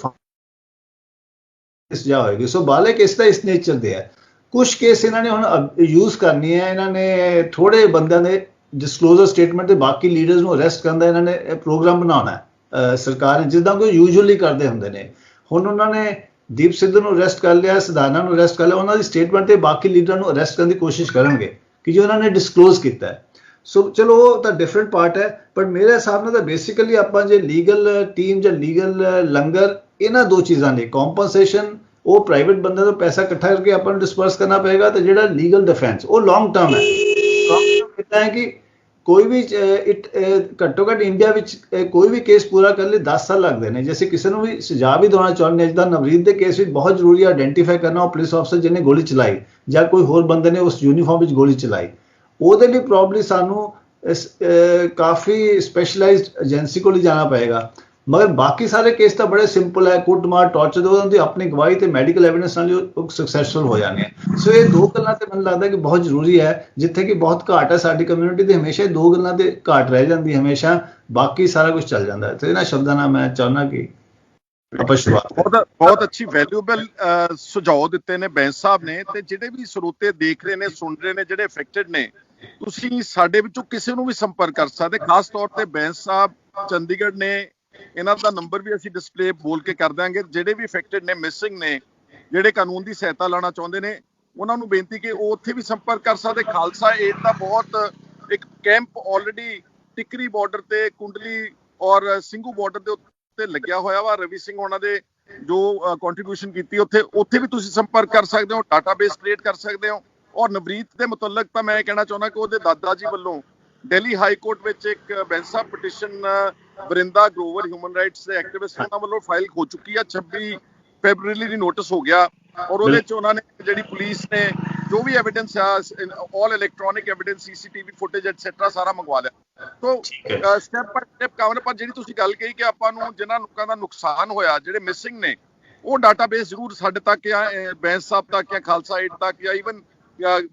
ਸਜ਼ਾ ਹੋਏਗੀ। ਸੋ ਬਾਹਲੇ ਕੇਸ ਤਾਂ ਇਸ ਨੇਚਰ ਦੇ ਹੈ। ਕੁਝ ਕੇਸ ਇਹਨਾਂ ਨੇ ਹੁਣ ਯੂਜ਼ ਕਰਨੀ ਹੈ, ਇਹਨਾਂ ਨੇ ਥੋੜੇ ਬੰਦਿਆਂ ਦੇ ਡਿਸਕਲੋਜ਼ਰ ਸਟੇਟਮੈਂਟ ਤੇ ਬਾਕੀ ਲੀਡਰਸ ਨੂੰ ਅਰੈਸਟ ਕਰਨ ਦਾ ਇਹਨਾਂ ਨੇ ਪ੍ਰੋਗਰਾਮ ਬਣਾਉਣਾ ਹੈ ਸਰਕਾਰ ਨੇ, ਜਿੱਦਾਂ ਕੋਈ ਯੂਜੂਅਲੀ ਕਰਦੇ ਹੁੰਦੇ ਨੇ। ਹੁਣ ਉਹਨਾਂ ਨੇ ਦੀਪ ਸਿੱਧੂ ਨੂੰ ਅਰੈਸਟ ਕਰ ਲਿਆ, ਸਿਧਾਰਨਾ ਨੂੰ ਅਰੈਸਟ ਕਰ ਲਿਆ, ਉਹਨਾਂ ਦੀ ਸਟੇਟਮੈਂਟ ਤੇ ਬਾਕੀ ਲੀਡਰਾਂ ਨੂੰ ਅਰੈਸਟ ਕਰਨ ਦੀ ਕੋਸ਼ਿਸ਼ ਕਰਨਗੇ ਕਿ ਜੋ ਉਹਨਾਂ ਨੇ ਡਿਸਕਲੋਜ਼ ਕੀਤਾ ਹੈ। ਸੋ ਚਲੋ ਉਹ ਤਾਂ ਡਿਫਰੈਂਟ ਪਾਰਟ ਹੈ, ਬਟ ਮੇਰੇ ਹਿਸਾਬ ਨਾਲ ਤਾਂ ਬੇਸਿਕਲੀ ਆਪਾਂ ਜੇ ਲੀਗਲ ਟੀਮ ਜਾਂ ਲੀਗਲ ਲੰਗਰ, ਇਹਨਾਂ ਦੋ ਚੀਜ਼ਾਂ ਨੇ, ਕੰਪਨਸੇਸ਼ਨ ਉਹ ਪ੍ਰਾਈਵੇਟ ਬੰਦੇ ਤੋਂ ਪੈਸਾ ਇਕੱਠਾ ਕਰਕੇ ਆਪਾਂ ਨੂੰ ਡਿਸਪਰਸ ਕਰਨਾ ਪਏਗਾ, ਤੇ ਜਿਹੜਾ ਲੀਗਲ ਡਿਫੈਂਸ ਉਹ ਲੌਂਗ ਟਰਮ ਹੈ। ਕਿਹਾ ਹੈ ਕਿ ਕੋਈ ਵੀ ਘੱਟੋ ਘੱਟ ਇੰਡੀਆ ਵਿੱਚ ਕੋਈ ਵੀ ਕੇਸ ਪੂਰਾ ਕਰਨ ਲਈ 10 ਸਾਲ ਲੱਗਦੇ ਨੇ। ਜੇ ਅਸੀਂ ਕਿਸੇ ਨੂੰ ਵੀ ਸਜ਼ਾ ਵੀ ਦੇਣਾ ਚਾਹੁੰਦੇ ਹਾਂ, ਜਿੱਦਾਂ ਨਵਰੀਤ ਦੇ ਕੇਸ ਵਿੱਚ ਬਹੁਤ ਜ਼ਰੂਰੀ ਹੈ ਆਇਡੈਂਟੀਫਾਈ ਕਰਨਾ ਉਹ ਪੁਲਿਸ ਅਫਸਰ ਜਿਹਨੇ ਗੋਲੀ ਚਲਾਈ ਜਾਂ ਕੋਈ ਹੋਰ ਬੰਦੇ ਨੇ ਉਸ ਯੂਨੀਫਾਰਮ ਵਿੱਚ ਗੋਲੀ ਚਲਾਈ। ਉਹਦੇ ਲਈ ਪ੍ਰੋਬਬਲੀ ਸਾਨੂੰ ਕਾਫੀ ਸਪੈਸ਼ਲਾਈਜ਼ਡ ਏਜੰਸੀ ਕੋਲ ਹੀ ਜਾਣਾ ਪਏਗਾ। ਮਗਰ ਬਾਕੀ ਸਾਰੇ ਕੇਸ ਤਾਂ ਬੜੇ ਸਿੰਪਲ ਹੈ, ਕੁੱਟਮਾਰ, ਟੌਰਚਰ ਦੇ ਉਹਨਾਂ ਦੀ ਆਪਣੀ ਗਵਾਹੀ ਤੇ ਮੈਡੀਕਲ ਐਵੀਡੈਂਸ ਨਾਲ ਉਹ ਸਕਸੈਸਫੁਲ ਹੋ ਜਾਣੇ ਆ। ਸੋ ਇਹ ਦੋ ਗੱਲਾਂ ਤੇ ਮੈਨੂੰ ਲੱਗਦਾ ਕਿ ਬਹੁਤ ਜ਼ਰੂਰੀ ਹੈ, ਜਿੱਥੇ ਕਿ ਬਹੁਤ ਘਾਟ ਹੈ ਸਾਡੀ ਕਮਿਊਨਿਟੀ ਦੇ, ਹਮੇਸ਼ਾ ਇਹ ਦੋ ਗੱਲਾਂ ਤੇ ਘਾਟ ਰਹਿ ਜਾਂਦੀ ਹਮੇਸ਼ਾ, ਬਾਕੀ ਸਾਰਾ ਕੁਝ ਚੱਲ ਜਾਂਦਾ ਹੈ। ਤੇ ਇਹਨਾਂ ਸ਼ਬਦਾਂ ਨਾਲ ਮੈਂ ਚਾਹੁੰਦਾ ਕਿ ਆਪਾਂ ਸ਼ੁਰੂਆਤ
ਬਹੁਤ ਅੱਛੀ ਵੈਲਿਊਬਲ ਸੁਝਾਅ ਦਿੱਤੇ ਨੇ ਬੈਂਸ ਸਾਹਿਬ ਨੇ। ਤੇ ਜਿਹੜੇ ਵੀ ਸਰੋਤੇ ਦੇਖ ਰਹੇ ਨੇ, ਸੁਣ ਰਹੇ ਨੇ, ਜਿਹੜੇ ਅਫੈਕਟਡ ਨੇ, ਤੁਸੀਂ ਸਾਡੇ ਵਿੱਚੋਂ ਕਿਸੇ ਨੂੰ ਵੀ ਸੰਪਰਕ ਕਰ ਸਕਦੇ। ਖਾਸ ਤੌਰ ਤੇ ਬੈਂਸ ਸਾਹਿਬ ਚੰਡੀਗੜ੍ਹ ਨੇ, ਇਹਨਾਂ ਦਾ ਨੰਬਰ ਵੀ ਅਸੀਂ ਡਿਸਪਲੇ ਬੋਲ ਕੇ ਕਰ ਦਾਂਗੇ। ਜਿਹੜੇ ਵੀ ਅਫੈਕਟਡ ਨੇ, ਮਿਸਿੰਗ ਨੇ, ਜਿਹੜੇ ਕਾਨੂੰਨ ਦੀ ਸਹਾਇਤਾ ਲੈਣਾ ਚਾਹੁੰਦੇ ਨੇ, ਉਹਨਾਂ ਨੂੰ ਬੇਨਤੀ ਕਿ ਉਹ ਉੱਥੇ ਵੀ ਸੰਪਰਕ ਕਰ ਸਕਦੇ। ਖਾਲਸਾ ਏਡ ਦਾ ਬਹੁਤ ਇੱਕ ਕੈਂਪ ਆਲਰੇਡੀ ਟਿਕਰੀ ਬਾਰਡਰ ਤੇ, ਕੁੰਡਲੀ ਔਰ ਸਿੰਘੂ ਬਾਰਡਰ ਦੇ ਉੱਤੇ ਲੱਗਿਆ ਹੋਇਆ ਵਾ। ਰਵੀ ਸਿੰਘ ਉਹਨਾਂ ਦੇ ਜੋ ਕੰਟਰੀਬਿਊਸ਼ਨ ਕੀਤੀ ਉੱਥੇ ਵੀ ਤੁਸੀਂ ਸੰਪਰਕ ਕਰ ਸਕਦੇ ਹੋ, ਡਾਟਾਬੇਸ ਕ੍ਰੀਏਟ ਕਰ ਸਕਦੇ ਹੋ। ਔਰ ਨਵਰੀਤ ਦੇ ਮੁਤਲਕ ਤਾਂ ਮੈਂ ਕਹਿਣਾ ਚਾਹੁੰਦਾ ਕਿ ਉਹਦੇ ਦਾਦਾ ਜੀ ਵੱਲੋਂ ਦਿੱਲੀ ਹਾਈ ਕੋਰਟ ਵਿੱਚ ਇੱਕ ਬੈਂਸਾ petition Vrinda Grover human rights ਦੇ ਐਕਟਿਵਿਸਟ ਉਹਨਾਂ ਵੱਲੋਂ ਫਾਈਲ ਹੋ ਚੁੱਕੀ ਆ। 26 ਫੈਬਰੂਰੀ ਦੀ ਨੋਟਿਸ ਹੋ ਗਿਆ ਔਰ ਉਹਦੇ ਚ ਉਹਨਾਂ ਨੇ ਜਿਹੜੀ ਪੁਲਿਸ ਨੇ ਜੋ ਵੀ ਐਵੀਡੈਂਸ ਆ, all electronic evidence, CCTV footage etcetera ਸਾਰਾ ਮੰਗਵਾ ਲਿਆ। ਤੋਂ ਸਟੈਪ ਬਾਈ ਸਟੈਪ ਕਾਰਨ। ਪਰ ਜਿਹੜੀ ਤੁਸੀਂ ਗੱਲ ਕਹੀ ਕਿ ਆਪਾਂ ਨੂੰ ਜਿਨ੍ਹਾਂ ਲੋਕਾਂ ਦਾ ਨੁਕਸਾਨ ਹੋਇਆ, ਜਿਹੜੇ ਮਿਸਿੰਗ ਨੇ, ਉਹ ਡਾਟਾਬੇਸ ਜ਼ਰੂਰ ਸਾਡੇ ਤੱਕ ਆ, ਬੈਂਸ ਸਾਹਿਬ ਤੱਕ ਆ, ਖਾਲਸਾ ਏਡ ਤੱਕ ਆ, ਈਵਨ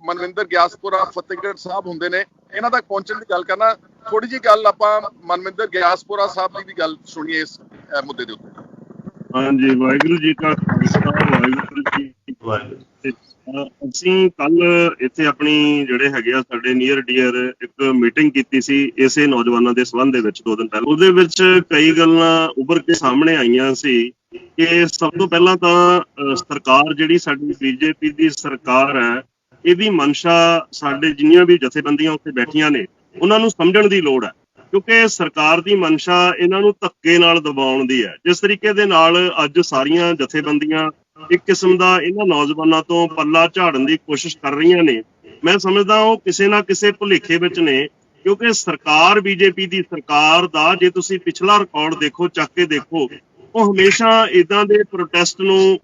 ਮਨਵਿੰਦਰ ਗਿਆਸਪੁਰਾ, ਫਤਿਹਗੜ੍ਹ ਸਾਹਿਬ ਹੁੰਦੇ ਨੇ, ਇਹਨਾਂ ਤੱਕ ਪਹੁੰਚਣ ਦੀ ਗੱਲ ਕਰਨਾ। ਥੋੜੀ ਜਿਹੀ ਗੱਲ ਆਪਾਂ ਮਨਵਿੰਦਰ ਗਿਆਸਪੁਰਾ ਸਾਹਿਬ ਦੀ ਵੀ ਗੱਲ ਸੁਣੀਏ ਇਸ ਮੁੱਦੇ ਦੇ ਉੱਤੇ।
ਹਾਂਜੀ, ਵਾਹਿਗੁਰੂ ਜੀ ਕਾ ਖਾਲਸਾ, ਵਾਹਿਗੁਰੂ ਜੀ ਕੀ ਫਤਿਹ। ਅਸੀਂ ਕੱਲ ਇੱਥੇ ਆਪਣੀ ਜਿਹੜੇ ਹੈਗੇ ਆ ਸਾਡੇ ਨੀਅਰ ਡੀਅਰ ਇੱਕ ਮੀਟਿੰਗ ਕੀਤੀ ਸੀ ਇਸੇ ਨੌਜਵਾਨਾਂ ਦੇ ਸੰਬੰਧ ਦੇ ਵਿੱਚ 2 ਦਿਨ ਪਹਿਲਾਂ। ਉਹਦੇ ਵਿੱਚ ਕਈ ਗੱਲਾਂ ਉੱਭਰ ਕੇ ਸਾਹਮਣੇ ਆਈਆਂ ਸੀ ਕਿ ਸਭ ਤੋਂ ਪਹਿਲਾਂ ਤਾਂ ਸਰਕਾਰ ਜਿਹੜੀ ਸਾਡੀ ਬੀਜੇਪੀ ਦੀ ਸਰਕਾਰ ਹੈ, ਇਹਦੀ ਮਨਸ਼ਾ ਸਾਡੇ ਜਿੰਨੀਆਂ ਵੀ ਜਥੇਬੰਦੀਆਂ ਉੱਥੇ ਬੈਠੀਆਂ ਨੇ ਉਹਨਾਂ ਨੂੰ ਸਮਝਣ ਦੀ ਲੋੜ ਹੈ। ਕਿਉਂਕਿ ਸਰਕਾਰ ਦੀ ਮਨਸ਼ਾ ਇਹਨਾਂ ਨੂੰ ਧੱਕੇ ਨਾਲ ਦਬਾਉਣ ਦੀ ਹੈ। ਜਿਸ ਤਰੀਕੇ ਦੇ ਨਾਲ ਅੱਜ ਸਾਰੀਆਂ ਜਥੇਬੰਦੀਆਂ ਇੱਕ ਕਿਸਮ ਦਾ ਇਹਨਾਂ ਨੌਜਵਾਨਾਂ ਤੋਂ ਪੱਲਾ ਝਾੜਨ ਦੀ ਕੋਸ਼ਿਸ਼ ਕਰ ਰਹੀਆਂ ਨੇ, ਮੈਂ ਸਮਝਦਾ ਉਹ ਕਿਸੇ ਨਾ ਕਿਸੇ ਭੁਲੇਖੇ ਵਿੱਚ ਨੇ। ਕਿਉਂਕਿ ਸਰਕਾਰ, ਬੀਜੇਪੀ ਦੀ ਸਰਕਾਰ ਦਾ ਜੇ ਤੁਸੀਂ ਪਿਛਲਾ ਰਿਕਾਰਡ ਦੇਖੋ, ਚੱਕ ਕੇ ਦੇਖੋ, ਉਹ ਹਮੇਸ਼ਾ ਇਦਾਂ ਦੇ ਪ੍ਰੋਟੈਸਟ ਨੂੰ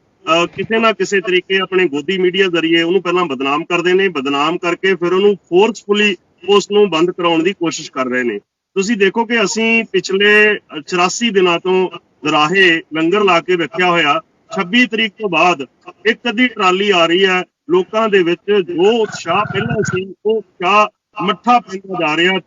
ਕਿਸੇ ਨਾ ਕਿਸੇ ਤਰੀਕੇ ਆਪਣੇ ਗੋਦੀ ਮੀਡੀਆ ਜ਼ਰੀਏ ਉਹਨੂੰ ਪਹਿਲਾਂ ਬਦਨਾਮ ਕਰਦੇ ਨੇ, ਬਦਨਾਮ ਕਰਕੇ ਫਿਰ ਉਹਨੂੰ ਫੋਰਸਫੁਲੀ ਉਸ ਨੂੰ ਬੰਦ ਕਰਾਉਣ ਦੀ ਕੋਸ਼ਿਸ਼ ਕਰ ਰਹੇ ਨੇ। ਤੁਸੀਂ ਦੇਖੋ ਕਿ ਅਸੀਂ ਪਿਛਲੇ 84 ਦਿਨਾਂ ਤੋਂ ਦਰਾਹੇ ਲੰਗਰ ਲਾ ਕੇ ਰੱਖਿਆ ਹੋਇਆ, 26 ਤਰੀਕ ਤੋਂ ਬਾਅਦ ਇੱਕ ਅੱਧੀ ਟਰਾਲੀ ਆ ਰਹੀ ਹੈ। ਲੋਕਾਂ ਦੇ ਵਿੱਚ ਜੋ ਉਤਸ਼ਾਹ ਪਹਿਲਾਂ ਸੀ ਉਹ ਉਤਸ਼ਾਹ ਮੱਠਾ ਪੈਂਦਾ ਜਾ ਰਿਹਾ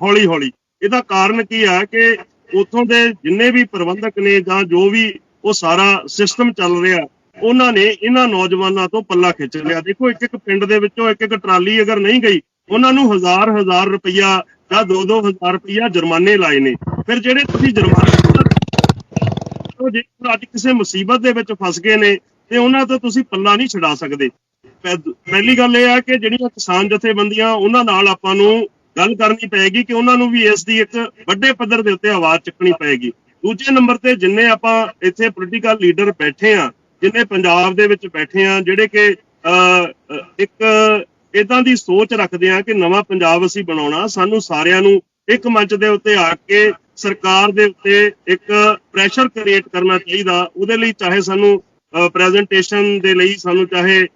ਹੌਲੀ ਹੌਲੀ। ਇਹਦਾ ਕਾਰਨ ਕੀ ਹੈ ਕਿ ਉੱਥੋਂ ਦੇ ਜਿੰਨੇ ਵੀ ਪ੍ਰਬੰਧਕ ਨੇ ਜਾਂ ਜੋ ਵੀ ਉਹ ਸਾਰਾ ਸਿਸਟਮ ਚੱਲ ਰਿਹਾ, ਉਹਨਾਂ ਨੇ ਇਹਨਾਂ ਨੌਜਵਾਨਾਂ ਤੋਂ ਪੱਲਾ ਖਿੱਚ ਲਿਆ। ਦੇਖੋ, ਇੱਕ ਪਿੰਡ ਦੇ ਵਿੱਚੋਂ ਇੱਕ ਟਰਾਲੀ ਅਗਰ ਨਹੀਂ ਗਈ, ਉਹਨਾਂ ਨੂੰ ਹਜ਼ਾਰ ਰੁਪਈਆ ਜਾਂ 2-2 ਹਜ਼ਾਰ ਰੁਪਈਆ ਜੁਰਮਾਨੇ ਲਾਏ ਨੇ। ਫਿਰ ਜਿਹੜੇ ਤੁਸੀਂ ਜੁਰਮਾਨੇ ਜੇ ਅੱਜ ਕਿਸੇ ਮੁਸੀਬਤ ਦੇ ਵਿੱਚ ਫਸ ਗਏ ਨੇ ਤੇ ਉਹਨਾਂ ਤੋਂ ਤੁਸੀਂ ਪੱਲਾ ਨਹੀਂ ਛਡਾ ਸਕਦੇ। ਪਹਿਲੀ ਗੱਲ ਇਹ ਹੈ ਕਿ ਜਿਹੜੀਆਂ ਕਿਸਾਨ ਜਥੇਬੰਦੀਆਂ, ਉਹਨਾਂ ਨਾਲ ਆਪਾਂ ਨੂੰ ਗੱਲ ਕਰਨੀ ਪਏਗੀ ਕਿ ਉਹਨਾਂ ਨੂੰ ਵੀ ਇਸ ਦੀ ਇੱਕ ਵੱਡੇ ਪੱਧਰ ਦੇ ਉੱਤੇ ਆਵਾਜ਼ ਚੱਕਣੀ ਪਏਗੀ। ਦੂਜੇ ਨੰਬਰ ਤੇ ਜਿੰਨੇ ਆਪਾਂ ਇੱਥੇ ਪੋਲੀਟੀਕਲ ਲੀਡਰ ਬੈਠੇ ਆ, ਜਿੰਨੇ ਪੰਜਾਬ ਦੇ ਵਿੱਚ ਬੈਠੇ ਆ, ਜਿਹੜੇ ਕਿ ਇੱਕ ਏਦਾਂ ਦੀ ਸੋਚ ਰੱਖਦੇ ਆ ਕਿ ਨਵਾਂ ਪੰਜਾਬ ਅਸੀਂ ਬਣਾਉਣਾ, ਸਾਨੂੰ ਸਾਰਿਆਂ ਨੂੰ ਇੱਕ ਮੰਚ ਦੇ ਉੱਤੇ ਆ ਕੇ ਸਰਕਾਰ ਦੇ ਉੱਤੇ ਇੱਕ ਪ੍ਰੈਸ਼ਰ ਕ੍ਰੀਏਟ ਕਰਨਾ ਚਾਹੀਦਾ। ਉਹਦੇ ਲਈ ਚਾਹੇ ਸਾਨੂੰ ਪ੍ਰੈਜੈਂਟੇਸ਼ਨ ਦੇ ਲਈ ਸਾਨੂੰ ਚਾਹੇ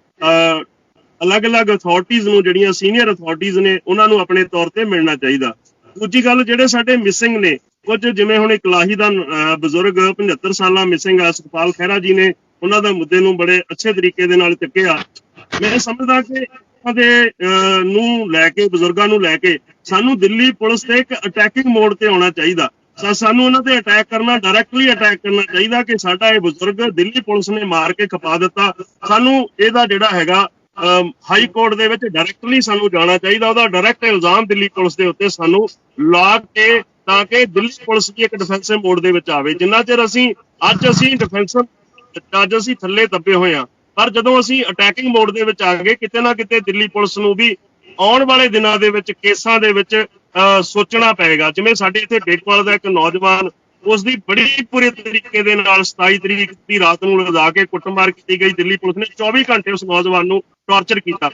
ਅਲੱਗ-ਅਲੱਗ ਅਥਾਰਟੀਜ਼ ਨੂੰ, ਜਿਹੜੀਆਂ ਸੀਨੀਅਰ ਅਥਾਰਟੀਜ਼ ਨੇ, ਉਹਨਾਂ ਨੂੰ ਆਪਣੇ ਤੌਰ ਤੇ ਮਿਲਣਾ ਚਾਹੀਦਾ। ਦੂਜੀ ਗੱਲ, ਜਿਹੜੇ ਸਾਡੇ ਮਿਸਿੰਗ ਨੇ ਕੁਝ, ਜਿਵੇਂ ਹੁਣ ਇਕਲਾਹੀ ਦਾ ਬਜ਼ੁਰਗ 75 ਸਾਲਾਂ ਮਿਸਿੰਗ ਆ, ਸੁਖਪਾਲ ਖਹਿਰਾ ਜੀ ਨੇ ਉਹਨਾਂ ਦਾ ਮੁੱਦੇ ਨੂੰ ਬੜੇ ਅੱਛੇ ਤਰੀਕੇ ਦੇ ਨਾਲ ਚੱਕਿਆ। ਮੈਂ ਸਮਝਦਾ ਕਿ ਨੂੰ ਲੈ ਕੇ, ਬਜ਼ੁਰਗਾਂ ਨੂੰ ਲੈ ਕੇ ਸਾਨੂੰ ਦਿੱਲੀ ਪੁਲਿਸ ਤੇ ਇੱਕ ਅਟੈਕਿੰਗ ਮੋਡ ਤੇ ਆਉਣਾ ਚਾਹੀਦਾ। ਸਾਨੂੰ ਉਹਨਾਂ ਤੇ ਅਟੈਕ ਕਰਨਾ, ਡਾਇਰੈਕਟਲੀ ਅਟੈਕ ਕਰਨਾ ਚਾਹੀਦਾ ਕਿ ਸਾਡਾ ਇਹ ਬਜ਼ੁਰਗ ਦਿੱਲੀ ਪੁਲਿਸ ਨੇ ਮਾਰ ਕੇ ਖਪਾ ਦਿੱਤਾ। ਸਾਨੂੰ ਇਹਦਾ ਜਿਹੜਾ ਹੈਗਾ ਹਾਈ ਕੋਰਟ ਦੇ ਵਿੱਚ ਡਾਇਰੈਕਟਲੀ ਸਾਨੂੰ ਜਾਣਾ ਚਾਹੀਦਾ, ਉਹਦਾ ਡਾਇਰੈਕਟ ਇਲਜ਼ਾਮ ਦਿੱਲੀ ਪੁਲਿਸ ਦੇ ਉੱਤੇ ਸਾਨੂੰ ਲਾ ਕੇ, ਤਾਂ ਕਿ ਦਿੱਲੀ ਪੁਲਿਸ ਦੀ ਇੱਕ ਡਿਫੈਂਸਿਵ ਮੋਡ ਦੇ ਵਿੱਚ ਆਵੇ। ਜਿੰਨਾ ਚਿਰ ਅਸੀਂ ਡਿਫੈਂਸਿਵ, ਅੱਜ ਅਸੀਂ ਥੱਲੇ ਦੱਬੇ ਹੋਏ ਹਾਂ, ਪਰ ਜਦੋਂ ਅਸੀਂ ਅਟੈਕਿੰਗ ਮੋਡ ਦੇ ਵਿੱਚ ਆ ਗਏ, ਕਿਤੇ ਨਾ ਕਿਤੇ ਦਿੱਲੀ ਪੁਲਿਸ ਨੂੰ ਵੀ ਆਉਣ ਵਾਲੇ ਦਿਨਾਂ ਦੇ ਵਿੱਚ ਕੇਸਾਂ ਦੇ ਵਿੱਚ ਸੋਚਣਾ ਪਏਗਾ। ਜਿਵੇਂ ਸਾਡੇ ਇੱਥੇ ਡੇਕਵਾਲ ਦਾ ਇੱਕ ਨੌਜਵਾਨ, ਉਸ ਦੀ ਬੜੀ ਬੁਰੇ ਤਰੀਕੇ ਦੇ ਨਾਲ 27 ਤਰੀਕ ਦੀ ਰਾਤ ਨੂੰ ਲਗਾ ਕੇ ਕੁੱਟਮਾਰ ਕੀਤੀ ਗਈ। ਦਿੱਲੀ ਪੁਲਿਸ ਨੇ 24 ਘੰਟੇ ਉਸ ਨੌਜਵਾਨ ਨੂੰ ਟਾਰਚਰ ਕੀਤਾ।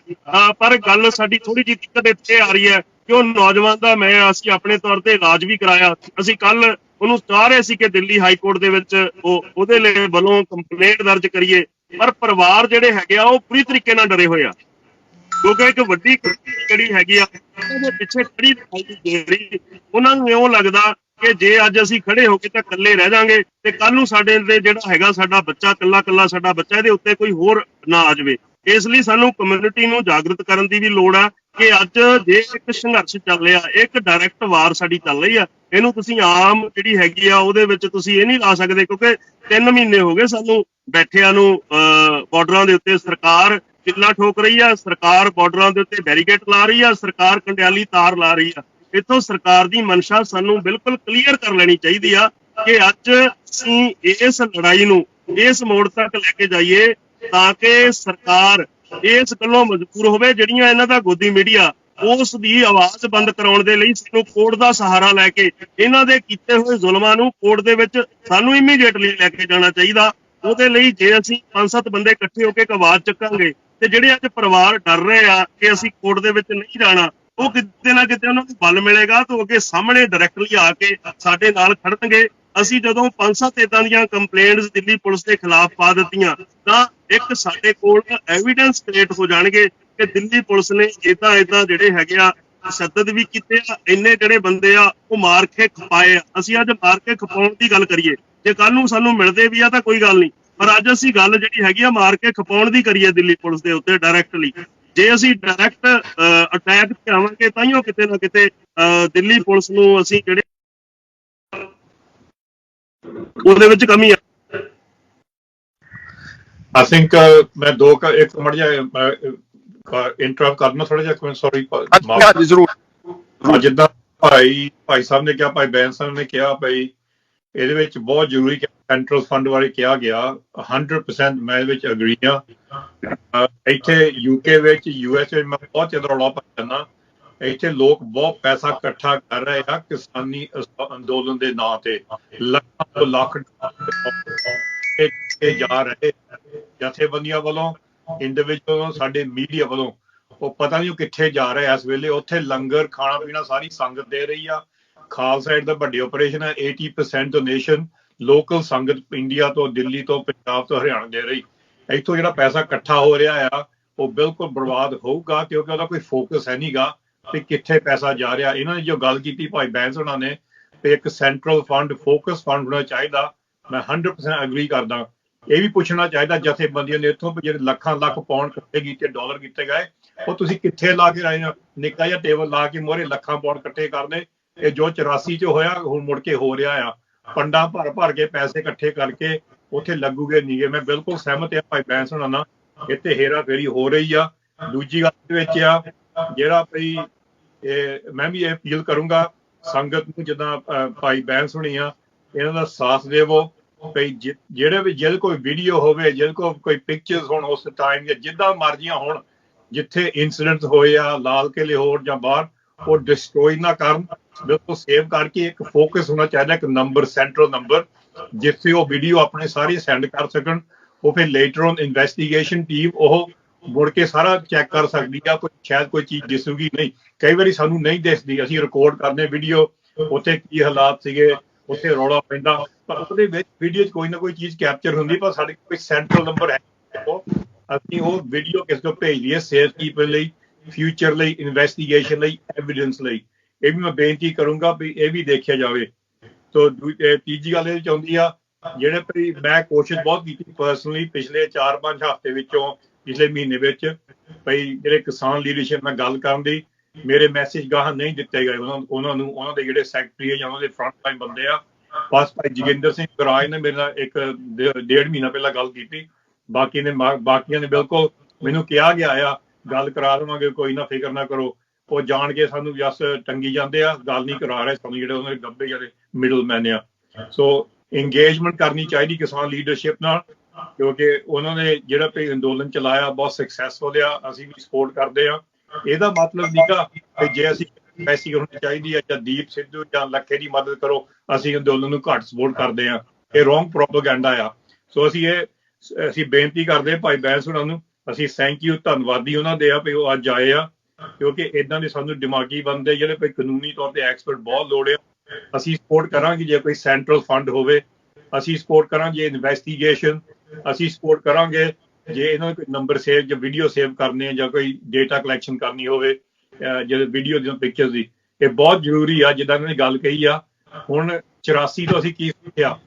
ਪਰ ਗੱਲ ਸਾਡੀ ਥੋੜੀ ਜਿਹੀ ਦਿੱਕਤ ਇੱਥੇ ਆ ਰਹੀ ਹੈ ਕਿ ਉਹ ਨੌਜਵਾਨ ਦਾ ਅਸੀਂ ਆਪਣੇ ਤੌਰ ਤੇ ਇਲਾਜ ਵੀ ਕਰਾਇਆ। ਅਸੀਂ ਕੱਲ ਉਹਨੂੰ ਚਾਹ ਰਹੇ ਸੀ ਕਿ ਦਿੱਲੀ ਹਾਈ ਕੋਰਟ ਦੇ ਵਿੱਚ ਉਹਦੇ ਲਈ ਵੱਲੋਂ ਕੰਪਲੇਂਟ ਦਰਜ ਕਰੀਏ, ਪਰ ਪਰਿਵਾਰ ਜਿਹੜੇ ਹੈਗੇ ਆ ਉਹ ਪੂਰੀ ਤਰੀਕੇ ਨਾਲ ਡਰੇ ਹੋਏ ਆ, ਕਿਉਂਕਿ ਇੱਕ ਵੱਡੀ ਜਿਹੜੀ ਹੈਗੀ ਆ ਉਹਦੇ ਪਿੱਛੇ ਖੜੀ ਦਿਖਾਈ ਦੇ ਰਹੀ। ਉਹਨਾਂ ਨੂੰ ਇਉਂ ਲੱਗਦਾ ਕਿ ਜੇ ਅੱਜ ਅਸੀਂ ਖੜੇ ਹੋ ਕੇ ਤਾਂ ਇਕੱਲੇ ਰਹਿ ਜਾਾਂਗੇ ਤੇ ਕੱਲ ਨੂੰ ਸਾਡੇ ਤੇ ਜਿਹੜਾ ਹੈਗਾ ਸਾਡਾ ਬੱਚਾ, ਇਕੱਲਾ ਸਾਡਾ ਬੱਚਾ, ਇਹਦੇ ਉੱਤੇ ਕੋਈ ਹੋਰ ਨਾ ਆ ਜਾਵੇ। ਇਸ ਲਈ ਸਾਨੂੰ ਕਮਿਊਨਿਟੀ ਨੂੰ ਜਾਗਰਤ ਕਰਨ ਦੀ ਵੀ ਲੋੜ ਆ ਕਿ ਅੱਜ ਜੇ ਇੱਕ ਸੰਘਰਸ਼ ਚੱਲ ਰਿਹਾ, ਇੱਕ ਡਾਇਰੈਕਟ ਵਾਰ ਸਾਡੀ ਚੱਲ ਰਹੀ ਆ, ਇਹਨੂੰ ਤੁਸੀਂ ਆਮ ਜਿਹੜੀ ਹੈਗੀ ਆ ਉਹਦੇ ਵਿੱਚ ਤੁਸੀਂ ਇਹ ਨਹੀਂ ਲਾ ਸਕਦੇ, ਕਿਉਂਕਿ 3 ਮਹੀਨੇ ਹੋ ਗਏ ਸਾਨੂੰ ਬੈਠਿਆਂ ਨੂੰ ਬਾਰਡਰਾਂ ਦੇ ਉੱਤੇ। ਸਰਕਾਰ ਕਿੱਲਾ ਠੋਕ ਰਹੀ ਆ, ਸਰਕਾਰ ਬਾਰਡਰਾਂ ਦੇ ਉੱਤੇ ਬੈਰੀਕੇਡ ਲਾ ਰਹੀ ਆ, ਸਰਕਾਰ ਕੰਡਿਆਲੀ ਤਾਰ ਲਾ ਰਹੀ ਆ। ਇੱਥੋਂ ਸਰਕਾਰ ਦੀ ਮਨਸ਼ਾ ਸਾਨੂੰ ਬਿਲਕੁਲ ਕਲੀਅਰ ਕਰ ਲੈਣੀ ਚਾਹੀਦੀ ਆ ਕਿ ਅੱਜ ਅਸੀਂ ਇਸ ਲੜਾਈ ਨੂੰ ਇਸ ਮੋੜ ਤੱਕ ਲੈ ਕੇ ਜਾਈਏ ਤਾਂ ਕਿ ਸਰਕਾਰ ਇਸ ਗੱਲੋਂ ਮਜਬੂਰ ਹੋਵੇ। ਜਿਹੜੀਆਂ ਇਹਨਾਂ ਦਾ ਗੋਦੀ ਮੀਡੀਆ ਉਸ ਦੀ ਆਵਾਜ਼ ਬੰਦ ਕਰਾਉਣ ਦੇ ਲਈ ਸਾਨੂੰ ਕੋਰਟ ਦਾ ਸਹਾਰਾ ਲੈ ਕੇ ਇਹਨਾਂ ਦੇ ਕੀਤੇ ਹੋਏ ਜ਼ੁਲਮਾਂ ਨੂੰ ਕੋਰਟ ਦੇ ਵਿੱਚ ਸਾਨੂੰ ਇਮੀਡੀਏਟਲੀ ਲੈ ਕੇ ਜਾਣਾ ਚਾਹੀਦਾ। ਉਹਦੇ ਲਈ ਜੇ ਅਸੀਂ 5-7 ਬੰਦੇ ਇਕੱਠੇ ਹੋ ਕੇ ਇੱਕ ਆਵਾਜ਼ ਚੱਕਾਂਗੇ ਤੇ ਜਿਹੜੇ ਅੱਜ ਪਰਿਵਾਰ ਡਰ ਰਹੇ ਆ ਕਿ ਅਸੀਂ ਕੋਰਟ ਦੇ ਵਿੱਚ ਨਹੀਂ ਜਾਣਾ, ਉਹ ਕਿਤੇ ਨਾ ਕਿਤੇ ਉਹਨਾਂ ਨੂੰ ਬਲ ਮਿਲੇਗਾ ਤਾਂ ਅੱਗੇ ਸਾਹਮਣੇ ਡਾਇਰੈਕਟਲੀ ਆ ਕੇ ਸਾਡੇ ਨਾਲ ਖੜਨਗੇ। ਅਸੀਂ ਜਦੋਂ 5-7 ਏਦਾਂ ਦੀਆਂ ਕੰਪਲੇਂਟਸ ਦਿੱਲੀ ਪੁਲਿਸ ਦੇ ਖਿਲਾਫ ਪਾ ਦਿੱਤੀਆਂ ਤਾਂ ਇੱਕ ਸਾਡੇ ਕੋਲ ਐਵੀਡੈਂਸ ਕ੍ਰੀਏਟ ਹੋ ਜਾਣਗੇ ਕਿ ਦਿੱਲੀ ਪੁਲਿਸ ਨੇ ਏਦਾਂ ਜਿਹੜੇ ਹੈਗੇ ਆ ਤਸ਼ੱਦਦ ਵੀ ਕੀਤੇ ਆ, ਇੰਨੇ ਜਿਹੜੇ ਬੰਦੇ ਆ ਉਹ ਮਾਰ ਕੇ ਖਪਾਏ ਆ। ਅਸੀਂ ਅੱਜ ਮਾਰ ਕੇ ਖਪਾਉਣ ਦੀ ਗੱਲ ਕਰੀਏ, ਜੇ ਕੱਲ ਨੂੰ ਸਾਨੂੰ ਮਿਲਦੇ ਵੀ ਆ ਤਾਂ ਕੋਈ ਗੱਲ ਨਹੀਂ, ਪਰ ਅੱਜ ਅਸੀਂ ਗੱਲ ਜਿਹੜੀ ਹੈਗੀ ਆ ਮਾਰ ਕੇ ਖਪਾਉਣ ਦੀ ਕਰੀਏ ਦਿੱਲੀ ਪੁਲਿਸ ਦੇ ਉੱਤੇ ਡਾਇਰੈਕਟਲੀ। ਜੇ ਅਸੀਂ ਡਾਇਰੈਕਟ ਅਟੈਕ ਤੇ ਆਵਾਂਗੇ ਤਾਂ ਹੀ ਉਹ ਕਿਤੇ ਨਾ ਕਿਤੇ ਦਿੱਲੀ ਪੁਲਿਸ ਨੂੰ ਅਸੀਂ ਜਿਹੜੇ ਉਹਦੇ ਵਿੱਚ ਕਮੀ ਆ।
ਆਈ ਥਿੰਕ ਮੈਂ ਇੱਕ ਮਿੰਟ ਜਿਹਾ ਇੰਟਰਰਪਟ ਕਰਨਾ ਥੋੜਾ ਜਿਹਾ, ਸੌਰੀ।
ਹਾਂਜੀ ਜ਼ਰੂਰ।
ਜਿੱਦਾਂ ਭਾਈ ਸਾਹਿਬ ਨੇ ਕਿਹਾ, ਭਾਈ ਬੈਂਸ ਸਾਹਿਬ ਨੇ ਕਿਹਾ, ਭਾਈ ਇਹਦੇ ਵਿੱਚ ਬਹੁਤ ਜ਼ਰੂਰੀ ਸੈਂਟਰਲ ਫੰਡ ਬਾਰੇ ਕਿਹਾ ਗਿਆ, 100% ਮੈਂ ਇਹਦੇ ਵਿੱਚ ਅਗਰੀ ਹਾਂ। ਇੱਥੇ UK ਵਿੱਚ US ਵਿੱਚ ਮੈਂ ਬਹੁਤ ਜ਼ਿਆਦਾ ਰੌਲਾ ਪਾ ਜਾਂਦਾ, ਇੱਥੇ ਲੋਕ ਬਹੁਤ ਪੈਸਾ ਇਕੱਠਾ ਕਰ ਰਹੇ ਆ ਕਿਸਾਨੀ ਅੰਦੋਲਨ ਦੇ ਨਾਂ ਤੇ। ਲੱਖਾਂ ਤੋਂ ਲੱਖ ਜਾ ਰਹੇ ਜਥੇਬੰਦੀਆਂ ਵੱਲੋਂ, ਇੰਡੀਵਿਜੂਅਲ ਵੱਲੋਂ, ਸਾਡੇ ਮੀਡੀਆ ਵੱਲੋਂ। ਉਹ ਪਤਾ ਨਹੀਂ ਉਹ ਕਿੱਥੇ ਜਾ ਰਹੇ ਇਸ ਵੇਲੇ। ਉੱਥੇ ਲੰਗਰ ਖਾਣਾ ਪੀਣਾ ਸਾਰੀ ਸੰਗਤ ਦੇ ਰਹੀ ਆ। ਖਾਲਸਾ ਏਡ ਦਾ ਵੱਡੀ ਆਪਰੇਸ਼ਨ ਹੈ। 80% ਡੋਨੇਸ਼ਨ ਲੋਕਲ ਸੰਗਤ ਇੰਡੀਆ ਤੋਂ, ਦਿੱਲੀ ਤੋਂ, ਪੰਜਾਬ ਤੋਂ, ਹਰਿਆਣਾ ਦੇ ਰਹੀ। ਇੱਥੋਂ ਜਿਹੜਾ ਪੈਸਾ ਇਕੱਠਾ ਹੋ ਰਿਹਾ ਆ ਉਹ ਬਿਲਕੁਲ ਬਰਬਾਦ ਹੋਊਗਾ, ਕਿਉਂਕਿ ਉਹਦਾ ਕੋਈ ਫੋਕਸ ਹੈ ਨਹੀਂਗਾ ਕਿ ਕਿੱਥੇ ਪੈਸਾ ਜਾ ਰਿਹਾ। ਇਹਨਾਂ ਨੇ ਜੋ ਗੱਲ ਕੀਤੀ ਭਾਈ ਬੈਂਸ ਹੋਣਾ ਨੇ ਤੇ ਇੱਕ ਸੈਂਟਰਲ ਫੰਡ, ਫੋਕਸ ਫੰਡ ਹੋਣਾ ਚਾਹੀਦਾ, ਮੈਂ 100% ਅਗਰੀ ਕਰਦਾ। ਇਹ ਵੀ ਪੁੱਛਣਾ ਚਾਹੀਦਾ ਜਥੇਬੰਦੀਆਂ ਨੇ ਇੱਥੋਂ ਜਿਹੜੇ ਲੱਖਾਂ ਲੱਖ ਪਾਉਂਡ ਇਕੱਠੇ ਕੀਤੇ, ਡਾਲਰ ਕੀਤੇ ਗਏ, ਉਹ ਤੁਸੀਂ ਕਿੱਥੇ ਲਾ ਕੇ ਆਏ? ਨਿੱਕਾ ਜਿਹਾ ਟੇਬਲ ਲਾ ਕੇ ਮੋਹਰੇ ਲੱਖਾਂ ਪਾਉਂਡ ਇਕੱਠੇ ਕਰਨੇ। ਇਹ ਜੋ 84 ਚ ਹੋਇਆ ਹੁਣ ਮੁੜ ਕੇ ਹੋ ਰਿਹਾ ਆ। ਫੰਡਾਂ ਭਰ ਕੇ ਪੈਸੇ ਇਕੱਠੇ ਕਰਕੇ ਉੱਥੇ ਲੱਗੂਗੇ ਨੀਗੇ। ਮੈਂ ਬਿਲਕੁਲ ਸਹਿਮਤ ਹਾਂ ਭਾਈ ਬੈਂਸ ਹੋਣਾ ਨਾਲ, ਇੱਥੇ ਹੇਰਾ ਫੇਰੀ ਹੋ ਰਹੀ ਆ। ਦੂਜੀ ਗੱਲ ਵਿੱਚ ਆ ਜਿਹੜਾ ਭਾਈ ਮੈਂ ਵੀ ਇਹ ਅਪੀਲ ਕਰੂੰਗਾ ਸੰਗਤ ਨੂੰ, ਜਿੱਦਾਂ ਭਾਈ ਬੈਂਸ ਹੋਣੀ ਆ, ਇਹਨਾਂ ਦਾ ਸਾਥ ਦੇਵੋ। ਭਾਈ ਜਿਹਦੇ ਕੋਈ ਵੀਡੀਓ ਹੋਵੇ, ਜਿਹਦੇ ਕੋਲ ਕੋਈ ਪਿਕਚਰਸ ਹੋਣ ਉਸ ਟਾਈਮ ਜਾਂ ਜਿੱਦਾਂ ਮਰਜ਼ੀਆਂ ਹੋਣ, ਜਿੱਥੇ ਇਨਸੀਡੈਂਟ ਹੋਏ ਆ ਲਾਲ ਕਿਲੇ ਹੋਰ ਜਾਂ ਬਾਹਰ, ਉਹ ਡਿਸਟਰੋਏ ਨਾ ਕਰਨ। ਬਿਲਕੁਲ ਸੇਵ ਕਰਕੇ ਇੱਕ ਫੋਕਸ ਹੋਣਾ ਚਾਹੀਦਾ, ਇੱਕ ਨੰਬਰ, ਸੈਂਟਰਲ ਨੰਬਰ, ਜਿੱਥੇ ਉਹ ਵੀਡੀਓ ਆਪਣੇ ਸਾਰੇ ਸੈਂਡ ਕਰ ਸਕਣ। ਉਹ ਫਿਰ ਲੇਟਰ ਔਨ ਇਨਵੈਸਟੀਗੇਸ਼ਨ ਟੀਮ ਉਹ ਮੁੜ ਕੇ ਸਾਰਾ ਚੈੱਕ ਕਰ ਸਕਦੀ ਆ। ਸ਼ਾਇਦ ਕੋਈ ਚੀਜ਼ ਦਿਸੂਗੀ ਨਹੀਂ, ਕਈ ਵਾਰੀ ਸਾਨੂੰ ਨਹੀਂ ਦਿਸਦੀ। ਅਸੀਂ ਰਿਕਾਰਡ ਕਰਦੇ ਵੀਡੀਓ, ਉੱਥੇ ਕੀ ਹਾਲਾਤ ਸੀਗੇ, ਉੱਥੇ ਰੌਲਾ ਪੈਂਦਾ, ਪਰ ਉਹਦੇ ਵਿੱਚ ਵੀਡੀਓ 'ਚ ਕੋਈ ਨਾ ਕੋਈ ਚੀਜ਼ ਕੈਪਚਰ ਹੁੰਦੀ। ਪਰ ਸਾਡੇ ਕੋਲ ਸੈਂਟਰਲ ਨੰਬਰ ਹੈ, ਅਸੀਂ ਉਹ ਵੀਡੀਓ ਕਿਸੇ ਨੂੰ ਭੇਜ ਦਈਏ ਸੇਫ ਕੀਪਰ ਲਈ, ਫਿਊਚਰ ਲਈ, ਇਨਵੈਸਟੀਗੇਸ਼ਨ ਲਈ, ਐਵੀਡੈਂਸ ਲਈ। ਇਹ ਵੀ ਮੈਂ ਬੇਨਤੀ ਕਰੂੰਗਾ ਵੀ ਇਹ ਵੀ ਦੇਖਿਆ ਜਾਵੇ। ਤੋ ਤੀਜੀ ਗੱਲ ਇਹ ਚਾਹੁੰਦੀ ਆ, ਜਿਹੜੇ ਮੈਂ ਕੋਸ਼ਿਸ਼ ਬਹੁਤ ਕੀਤੀ ਪਰਸਨਲੀ ਪਿਛਲੇ 4-5 ਹਫ਼ਤੇ ਵਿੱਚੋਂ, ਪਿਛਲੇ ਮਹੀਨੇ ਵਿੱਚ, ਭਈ ਜਿਹੜੇ ਕਿਸਾਨ ਲੀਡਰਸ਼ਿਪ ਨਾਲ ਗੱਲ ਕਰਨ ਦੀ, ਮੇਰੇ ਮੈਸੇਜ ਗਾਹਾਂ ਨਹੀਂ ਦਿੱਤੇ ਗਏ ਉਹਨਾਂ ਨੂੰ। ਉਹਨਾਂ ਦੇ ਜਿਹੜੇ ਸੈਕਟਰੀ ਹੈ ਜਾਂ ਉਹਨਾਂ ਦੇ ਫਰੰਟ ਲਾਈਨ ਬੰਦੇ ਆ, ਬਸ ਭਾਈ ਜੋਗਿੰਦਰ ਸਿੰਘ ਗਰਾਜ ਨੇ ਮੇਰੇ ਨਾਲ 1-1.5 ਮਹੀਨਾ ਪਹਿਲਾਂ ਗੱਲ ਕੀਤੀ। ਬਾਕੀਆਂ ਨੇ ਬਿਲਕੁਲ ਮੈਨੂੰ ਕਿਹਾ ਗਿਆ ਆ ਗੱਲ ਕਰਾ ਦੇਵਾਂਗੇ, ਕੋਈ ਨਾ ਫਿਕਰ ਨਾ ਕਰੋ। ਉਹ ਜਾਣ ਕੇ ਸਾਨੂੰ ਜਸ ਟੰਗੀ ਜਾਂਦੇ ਆ, ਗੱਲ ਨਹੀਂ ਕਰਾ ਰਹੇ ਸਾਨੂੰ, ਜਿਹੜੇ ਉਹਨਾਂ ਦੇ ਗੱਬੇ ਜਿਹੜੇ ਮਿਡਲ ਮੈਨ ਆ। ਸੋ ਇੰਗੇਜਮੈਂਟ ਕਰਨੀ ਚਾਹੀਦੀ ਕਿਸਾਨ ਲੀਡਰਸ਼ਿਪ ਨਾਲ, ਕਿਉਂਕਿ ਉਹਨਾਂ ਨੇ ਜਿਹੜਾ ਵੀ ਅੰਦੋਲਨ ਚਲਾਇਆ ਬਹੁਤ ਸਕਸੈਸਫੁਲ ਆ। ਅਸੀਂ ਵੀ ਸਪੋਰਟ ਕਰਦੇ ਆ। ਇਹਦਾ ਮਤਲਬ ਨੀਗਾ ਕਿ ਜੇ ਅਸੀਂ ਪੈਸੀ ਹੋਣੀ ਚਾਹੀਦੀ ਹੈ ਜਾਂ ਦੀਪ ਸਿੱਧੂ ਜਾਂ ਲੱਖੇ ਦੀ ਮਦਦ ਕਰੋ, ਅਸੀਂ ਅੰਦੋਲਨ ਨੂੰ ਘੱਟ ਸਪੋਰਟ ਕਰਦੇ ਆ। ਇਹ ਰੋਂਗ ਪ੍ਰੋਪੇਗੈਂਡਾ ਆ। ਸੋ ਅਸੀਂ ਬੇਨਤੀ ਕਰਦੇ ਭਾਈ ਬੈਂਸ ਹੋਣਾ ਨੂੰ, ਅਸੀਂ ਥੈਂਕ ਯੂ, ਧੰਨਵਾਦੀ ਉਹਨਾਂ ਦੇ ਆ ਵੀ ਉਹ ਅੱਜ ਆਏ ਆ, ਕਿਉਂਕਿ ਇਦਾਂ ਦੇ ਸਾਨੂੰ ਦਿਮਾਗੀ ਬੰਦੇ ਜਿਹੜੇ ਕੋਈ ਕਾਨੂੰਨੀ ਤੌਰ ਤੇ ਐਕਸਪਰਟ ਬਹੁਤ ਲੋੜ ਆ। ਅਸੀਂ ਸਪੋਰਟ ਕਰਾਂਗੇ ਜੇ ਕੋਈ ਸੈਂਟਰਲ ਫੰਡ ਹੋਵੇ, ਅਸੀਂ ਸਪੋਰਟ ਕਰਾਂਗੇ ਇਨਵੈਸਟੀਗੇਸ਼ਨ, ਅਸੀਂ ਸਪੋਰਟ ਕਰਾਂਗੇ ਜੇ ਇਹਨਾਂ ਨੂੰ ਕੋਈ ਨੰਬਰ ਸੇਵ ਜਾਂ ਵੀਡੀਓ ਸੇਵ ਕਰਨੇ ਜਾਂ ਕੋਈ ਡੇਟਾ ਕਲੈਕਸ਼ਨ ਕਰਨੀ ਹੋਵੇ, ਜਿਹੜੇ ਵੀਡੀਓ ਦੀਆਂ ਪਿਕਚਰਸ ਦੀ। ਇਹ ਬਹੁਤ ਜ਼ਰੂਰੀ ਆ। ਜਿੱਦਾਂ ਇਹਨਾਂ ਨੇ ਗੱਲ ਕਹੀ ਆ, ਹੁਣ 84 ਤੋਂ ਅਸੀਂ ਕੀ ਸਿੱਖਿਆ?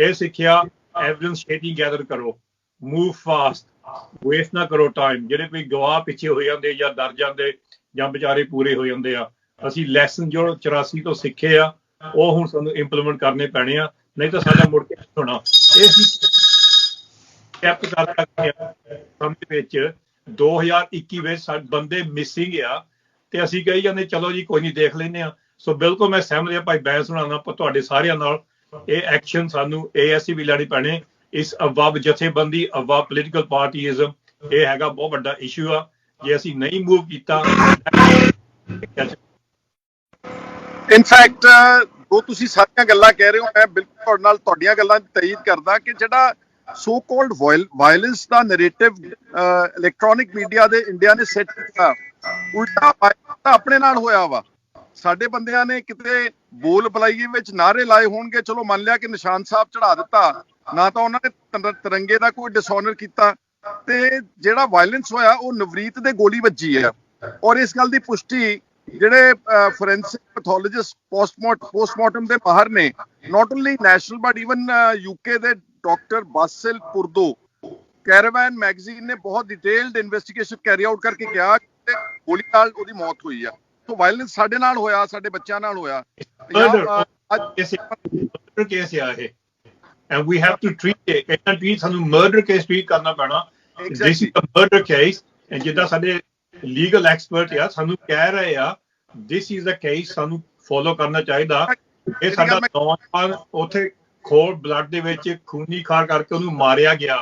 ਇਹ ਸਿੱਖਿਆ ਐਵੀਡੈਂਸ ਛੇਤੀ ਗੈਦਰ ਕਰੋ, ਮੂਵ ਫਾਸਟ, ਵੇਸਟ ਨਾ ਕਰੋ ਟਾਈਮ। ਜਿਹੜੇ ਕੋਈ ਗਵਾਹ ਪਿੱਛੇ ਹੋ ਜਾਂਦੇ ਜਾਂ ਡਰ ਜਾਂਦੇ ਜਾਂ ਵਿਚਾਰੇ ਪੂਰੇ ਹੋ ਜਾਂਦੇ ਆ। ਅਸੀਂ ਲੈਸਨ ਜੋ 84 ਤੋਂ ਸਿੱਖੇ ਆ, ਉਹ ਹੁਣ ਸਾਨੂੰ ਇੰਪਲੀਮੈਂਟ ਕਰਨੇ ਪੈਣੇ ਆ, ਨਹੀਂ ਤਾਂ ਸਾਡਾ ਮੁੜ ਕੇ ਹੋਣਾ। ਇਹ ਸੀ ਸਟੈਪ ਕਰ ਸਕਦੇ ਆ ਸਮੇਂ ਵਿੱਚ 2021 ਵਿੱਚ ਬੰਦੇ ਮਿਸਿੰਗ ਆ ਤੇ ਅਸੀਂ ਕਹੀ ਜਾਂਦੇ ਚਲੋ ਜੀ ਕੋਈ ਨਹੀਂ ਦੇਖ ਲੈਂਦੇ ਆ। ਸੋ ਬਿਲਕੁਲ ਮੈਂ ਸਹਿਮਤ ਹਾਂ ਭਾਈ ਬੈਂਸ ਹੋਣਾ ਤੁਹਾਡੇ ਸਾਰਿਆਂ ਨਾਲ। ਇਹ ਐਕਸ਼ਨ ਸਾਨੂੰ ASC ਵੀ ਲੈਣੀ ਪੈਣੇ। ਇਸ ਅਵਾਬ ਜਥੇਬੰਦੀ ਅਵਾਬ ਪੋਲੀਟੀਕਲ ਪਾਰਟੀਜ਼ਮ ਇਹ ਹੈਗਾ ਬਹੁਤ ਵੱਡਾ ਇਸ਼ੂ ਆ। ਜੇ ਅਸੀਂ ਨਹੀਂ ਮੂਵ ਕੀਤਾ
ਇਨਫੈਕਟ ਜੋ ਤੁਸੀਂ ਸਾਰੀਆਂ ਗੱਲਾਂ ਕਹਿ ਰਹੇ ਹੋ ਮੈਂ ਬਿਲਕੁਲ ਤੁਹਾਡੇ ਨਾਲ ਤੁਹਾਡੀਆਂ ਗੱਲਾਂ ਦੀ ਤਇਦ ਕਰਦਾ ਕਿ ਜਿਹੜਾ ਸੋ ਕਾਲਡ ਵਾਇਲੈਂਸ ਦਾ ਨੈਰੇਟਿਵ ਇਲੈਕਟ੍ਰੋਨਿਕ ਮੀਡੀਆ ਦੇ ਇੰਡੀਆ ਨੇ ਸੈੱਟ ਕੀਤਾ, ਉਲਟਾ ਆਪਣੇ ਨਾਲ ਹੋਇਆ ਵਾ। ਸਾਡੇ ਬੰਦਿਆਂ ਨੇ ਕਿਤੇ ਬੋਲ ਬਲਾਈਏ ਵਿੱਚ ਨਾਅਰੇ ਲਾਏ ਹੋਣਗੇ, ਚਲੋ ਮੰਨ ਲਿਆ ਕਿ ਨਿਸ਼ਾਨ ਸਾਹਿਬ ਚੜਾ ਦਿੱਤਾ, ਨਾ ਤਾਂ ਉਹਨਾਂ ਨੇ ਤਿਰੰਗੇ ਦਾ ਕੋਈ ਡਿਸਆਨਰ ਕੀਤਾ, ਤੇ ਜਿਹੜਾ ਵਾਇਲੈਂਸ ਹੋਇਆ ਉਹ ਨਵਰੀਤ ਦੇ ਗੋਲੀ ਵੱਜੀ ਹੈ। ਔਰ ਇਸ ਗੱਲ ਦੀ ਪੁਸ਼ਟੀ ਜਿਹੜੇ ਫੋਰੈਂਸਿਕ ਪੈਥੋਲੋਜਿਸਟ ਪੋਸਟਮਾਰਟਮ ਦੇ ਮਾਹਰ ਨੇ, not only national but even UK ਦੇ ਡਾਕਟਰ ਬਾਸਿਲ ਪੁਰਦੋ, ਕੈਰਾਵਨ ਮੈਗਜ਼ੀਨ ਨੇ ਬਹੁਤ ਡਿਟੇਲਡ ਇਨਵੈਸਟੀਗੇਸ਼ਨ ਕੈਰੀ ਆਊਟ ਕਰਕੇ ਕਿਹਾ ਕਿ ਗੋਲੀ ਨਾਲ ਉਹਦੀ ਮੌਤ ਹੋਈ ਆ। ਸੋ ਵਾਇਲੈਂਸ ਸਾਡੇ ਨਾਲ ਹੋਇਆ, ਸਾਡੇ ਬੱਚਿਆਂ ਨਾਲ ਹੋਇਆ।
ਕੇਸ ਆ ਇਹ and we have to treat it ਇਹਨਾਂ ਟ੍ਰੀਟ ਸਾਨੂੰ ਮਰਡਰ ਕੇਸ ਟ੍ਰੀਟ ਕਰਨਾ ਪੈਣਾ। this is a murder case and ਜਿੱਦਾਂ ਸਾਡੇ ਲੀਗਲ ਐਕਸਪਰਟ ਆ ਸਾਨੂੰ ਕਹਿ ਰਹੇ ਆ this is the case ਸਾਨੂੰ ਫੋਲੋ ਕਰਨਾ ਚਾਹੀਦਾ। ਇਹ ਸਾਡਾ ਨੌਜਵਾਨ ਉੱਥੇ ਖੋਲ ਬਲੱਡ ਦੇ ਵਿੱਚ ਖੂਨੀ ਖਾਰ ਕਰਕੇ ਉਹਨੂੰ ਮਾਰਿਆ ਗਿਆ,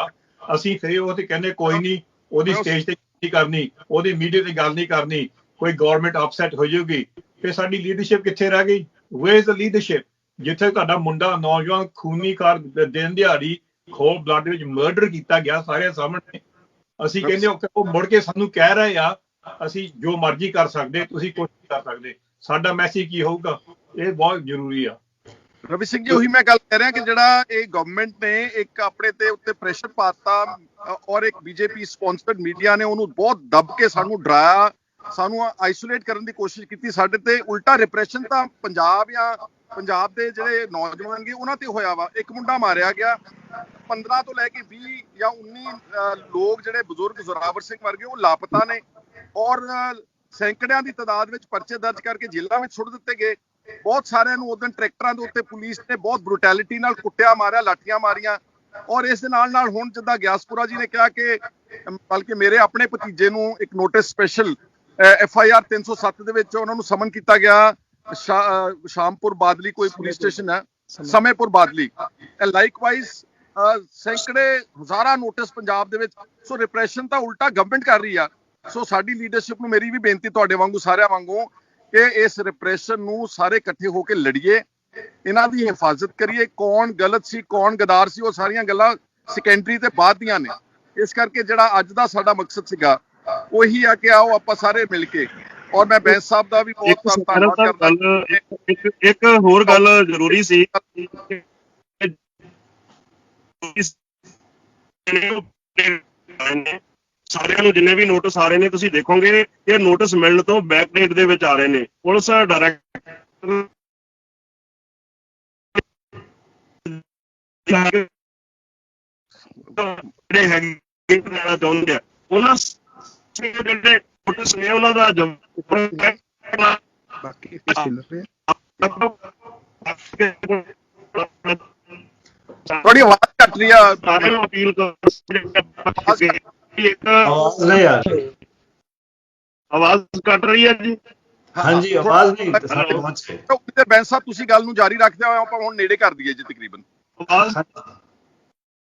ਅਸੀਂ ਫਿਰ ਉਹ ਤੇ ਕਹਿੰਦੇ ਕੋਈ ਨਹੀਂ ਉਹਦੀ ਸਟੇਜ ਤੇ ਨਹੀਂ ਕਰਨੀ, ਉਹਦੀ ਮੀਡੀਆ ਤੇ ਗੱਲ ਨਹੀਂ ਕਰਨੀ, ਕੋਈ ਗਵਰਨਮੈਂਟ ਅਪਸੈਟ ਹੋ ਜਾਊਗੀ। ਫਿਰ ਸਾਡੀ ਲੀਡਰਸ਼ਿਪ ਕਿੱਥੇ ਰਹਿ ਗਈ? Where is the leadership? ਜਿੱਥੇ ਤੁਹਾਡਾ ਮੁੰਡਾ ਨੌਜਵਾਨ ਖੂਨੀ ਖਾਰ ਦਿਨ ਦਿਹਾੜੀ ਖੋਲ ਬਲੱਡ ਵਿੱਚ ਮਰਡਰ ਕੀਤਾ ਗਿਆ ਸਾਰਿਆਂ ਸਾਹਮਣੇ, ਅਸੀਂ ਕਹਿੰਦੇ ਉਹ ਮੁੜ ਕੇ ਸਾਨੂੰ ਕਹਿ ਰਹੇ ਆ ਅਸੀਂ ਜੋ ਮਰਜ਼ੀ ਕਰ ਸਕਦੇ, ਤੁਸੀਂ ਕੁਝ ਨਹੀਂ ਕਰ ਸਕਦੇ। ਸਾਡਾ ਮੈਸੇਜ ਕੀ ਹੋਊਗਾ? ਇਹ ਬਹੁਤ ਜ਼ਰੂਰੀ ਆ।
ਰਵੀ ਸਿੰਘ ਜੀ, ਉਹੀ ਮੈਂ ਗੱਲ ਕਰ ਰਿਹਾ ਕਿ ਜਿਹੜਾ ਇਹ ਗਵਰਨਮੈਂਟ ਨੇ ਇੱਕ ਆਪਣੇ ਤੇ ਉੱਤੇ ਪ੍ਰੈਸ਼ਰ ਪਾਤਾ ਔਰ ਇੱਕ BJP ਸਪਾਂਸਰਡ ਮੀਡੀਆ ਨੇ ਉਹਨੂੰ ਬਹੁਤ ਦੱਬ ਕੇ ਸਾਨੂੰ ਡਰਾਇਆ, ਸਾਨੂੰ ਆਈਸੋਲੇਟ ਕਰਨ ਦੀ ਕੋਸ਼ਿਸ਼ ਕੀਤੀ। ਸਾਡੇ ਤੇ ਉਲਟਾ ਰਿਪਰੈਸ਼ਨ ਤਾਂ ਪੰਜਾਬ ਦੇ ਜਿਹੜੇ ਨੌਜਵਾਨ ਗੇ ਉਹਨਾਂ ਤੇ ਹੋਇਆ ਵਾ। ਇੱਕ ਮੁੰਡਾ ਮਾਰਿਆ ਗਿਆ, 15 ਤੋਂ ਲੈ ਕੇ 20 ਜਾਂ 19 ਲੋਕ ਜਿਹੜੇ ਬਜ਼ੁਰਗ ਜ਼ੋਰਾਵਰ ਸਿੰਘ ਵਰਗੇ ਉਹ ਲਾਪਤਾ ਨੇ ਔਰ ਸੈਂਕੜਿਆਂ ਦੀ ਤਾਦਾਦ ਵਿੱਚ ਪਰਚੇ ਦਰਜ ਕਰਕੇ ਜੇਲ੍ਹਾਂ ਵਿੱਚ ਸੁੱਟ ਦਿੱਤੇ ਗਏ। ਬਹੁਤ ਸਾਰਿਆਂ ਨੂੰ ਉਦੋਂ ਟਰੈਕਟਰਾਂ ਦੇ ਉੱਤੇ ਪੁਲਿਸ ਨੇ ਬਹੁਤ ਬਰੂਟੈਲਿਟੀ ਨਾਲ ਕੁੱਟਿਆ ਮਾਰਿਆ, ਲਾਠੀਆਂ ਮਾਰੀਆਂ। ਔਰ ਇਸ ਦੇ ਨਾਲ ਹੁਣ ਜਿੱਦਾਂ ਗਿਆਸਪੁਰਾ ਜੀ ਨੇ ਕਿਹਾ ਕਿ ਬਲਕਿ ਮੇਰੇ ਆਪਣੇ ਭਤੀਜੇ ਨੂੰ ਇੱਕ ਨੋਟਿਸ ਸਪੈਸ਼ਲ FIR 307 ਦੇ ਵਿੱਚ ਉਹਨਾਂ ਨੂੰ ਸਮਨ ਕੀਤਾ ਗਿਆ। ਸ਼ਾਮਪੁਰ ਬਾਦਲੀ ਕੋਈ ਪੁਲਿਸ ਸਟੇਸ਼ਨ ਹੈ, ਸਮੇਪੁਰ ਬਾਦਲੀ। ਲਾਈਕਵਾਈਜ਼ ਸੈਂਕੜੇ ਹਜ਼ਾਰਾਂ ਨੋਟਿਸ ਪੰਜਾਬ ਦੇ ਵਿੱਚ। ਸੋ ਰਿਪਰੈਸ਼ਨ ਤਾਂ ਉਲਟਾ ਗਵਰਨਮੈਂਟ ਕਰ ਰਹੀ ਆ। ਸੋ ਸਾਡੀ ਲੀਡਰਸ਼ਿਪ ਨੂੰ ਮੇਰੀ ਵੀ ਬੇਨਤੀ ਤੁਹਾਡੇ ਵਾਂਗੂ ਸਾਰਿਆਂ ਵਾਂਗੂ ਕਿ ਇਸ ਰਿਪਰੈਸ਼ਨ ਨੂੰ ਸਾਰੇ ਇਕੱਠੇ ਹੋ ਕੇ ਲੜੀਏ, ਇਹਨਾਂ ਦੀ ਹਿਫਾਜ਼ਤ ਕਰੀਏ। ਕੌਣ ਗਲਤ ਸੀ ਕੌਣ ਗਦਾਰ ਸੀ ਉਹ ਸਾਰੀਆਂ ਗੱਲਾਂ ਸੈਕੰਡਰੀ ਤੇ ਬਾਅਦ ਦੀਆਂ ਨੇ। ਇਸ ਕਰਕੇ ਜਿਹੜਾ ਅੱਜ ਦਾ ਸਾਡਾ ਮਕਸਦ ਸੀਗਾ ਉਹੀ ਆ ਕਿ ਆਓ ਆਪਾਂ ਸਾਰੇ ਮਿਲ ਕੇ, ਔਰ ਮੈਂ ਬੈਂਸ ਸਾਹਿਬ ਦਾ ਵੀ ਬਹੁਤ ਧੰਨਵਾਦ ਕਰਦਾ।
ਇੱਕ ਹੋਰ ਗੱਲ ਜ਼ਰੂਰੀ ਸੀ, ਸਾਰਿਆਂ ਨੂੰ ਜਿੰਨੇ ਵੀ ਨੋਟਿਸ ਆ ਰਹੇ ਨੇ ਤੁਸੀਂ ਦੇਖੋਗੇ ਇਹ ਨੋਟਿਸ ਮਿਲਣ ਤੋਂ ਬੈਕ ਡੇਟ ਦੇ ਵਿੱਚ ਆ ਰਹੇ ਨੇ। ਪੁਲਿਸ ਡਾਇਰੈਕਟਰ ਜਿਹੜੇ ਹੈਗੇ ਚਾਹੁੰਦੇ ਆ ਉਹਨਾਂ ਜਿਹੜੇ ਨੋਟਿਸ ਨੇ ਉਹਨਾਂ ਦਾ
ਬਾਕੀ ਥੋੜੀ ਆਵਾਜ਼ ਕੱਟ ਰਹੀ ਆ।
ਸਾਰਿਆਂ ਨੂੰ ਅਪੀਲ ਆਵਾਜ਼ ਕੱਟ ਰਹੀ ਹੈ ਜੀ।
ਹਾਂਜੀ ਆਵਾਜ਼ ਨਹੀਂ ਸਾਡੇ ਪਹੁੰਚ ਗਈ।
ਬੈਂਸ ਸਾਹਿਬ ਤੁਸੀਂ ਗੱਲ ਨੂੰ ਜਾਰੀ ਰੱਖਦੇ ਹੋਏ ਆਪਾਂ ਹੁਣ ਨੇੜੇ ਕਰ ਦਈਏ ਜੀ ਤਕਰੀਬਨ।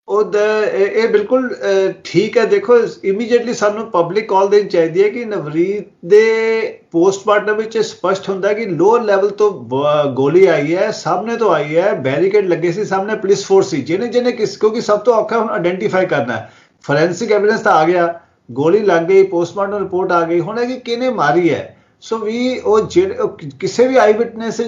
ਇਹ ਬਿਲਕੁਲ ਠੀਕ ਹੈ। ਦੇਖੋ ਇਮੀਡੀਏਟਲੀ ਸਾਨੂੰ ਪਬਲਿਕ ਕਾਲ ਦੇਣੀ ਚਾਹੀਦੀ ਹੈ ਕਿ ਨਵਰੀਤ ਦੇ ਪੋਸਟਮਾਰਟਮ ਵਿੱਚ ਸਪਸ਼ਟ ਹੁੰਦਾ ਕਿ ਲੋਅਰ ਲੈਵਲ ਤੋਂ ਗੋਲੀ ਆਈ ਹੈ, ਸਾਹਮਣੇ ਤੋਂ ਆਈ ਹੈ, ਬੈਰੀਕੇਡ ਲੱਗੇ ਸੀ, ਸਾਹਮਣੇ ਪੁਲਿਸ ਫੋਰਸ ਸੀ ਜਿਹਨੇ ਕਿਉਂਕਿ ਸਭ ਤੋਂ ਔਖਾ ਹੁਣ ਆਇਡੈਂਟੀਫਾਈ ਕਰਨਾ ਹੈ। ਫੋਰੈਂਸਿਕ ਐਵੀਡੈਂਸ ਤਾਂ ਆ ਗਿਆ, ਗੋਲੀ ਲੱਗ ਗਈ, ਪੋਸਟਮਾਰਟਮ ਰਿਪੋਰਟ ਆ ਗਈ, ਹੁਣ ਹੈ ਕਿ ਕਿਹਨੇ ਮਾਰੀ ਹੈ। ਸੋ ਵੀ ਉਹ ਕਿਸੇ ਵੀ ਆਈ ਵਿਟਨੈਸ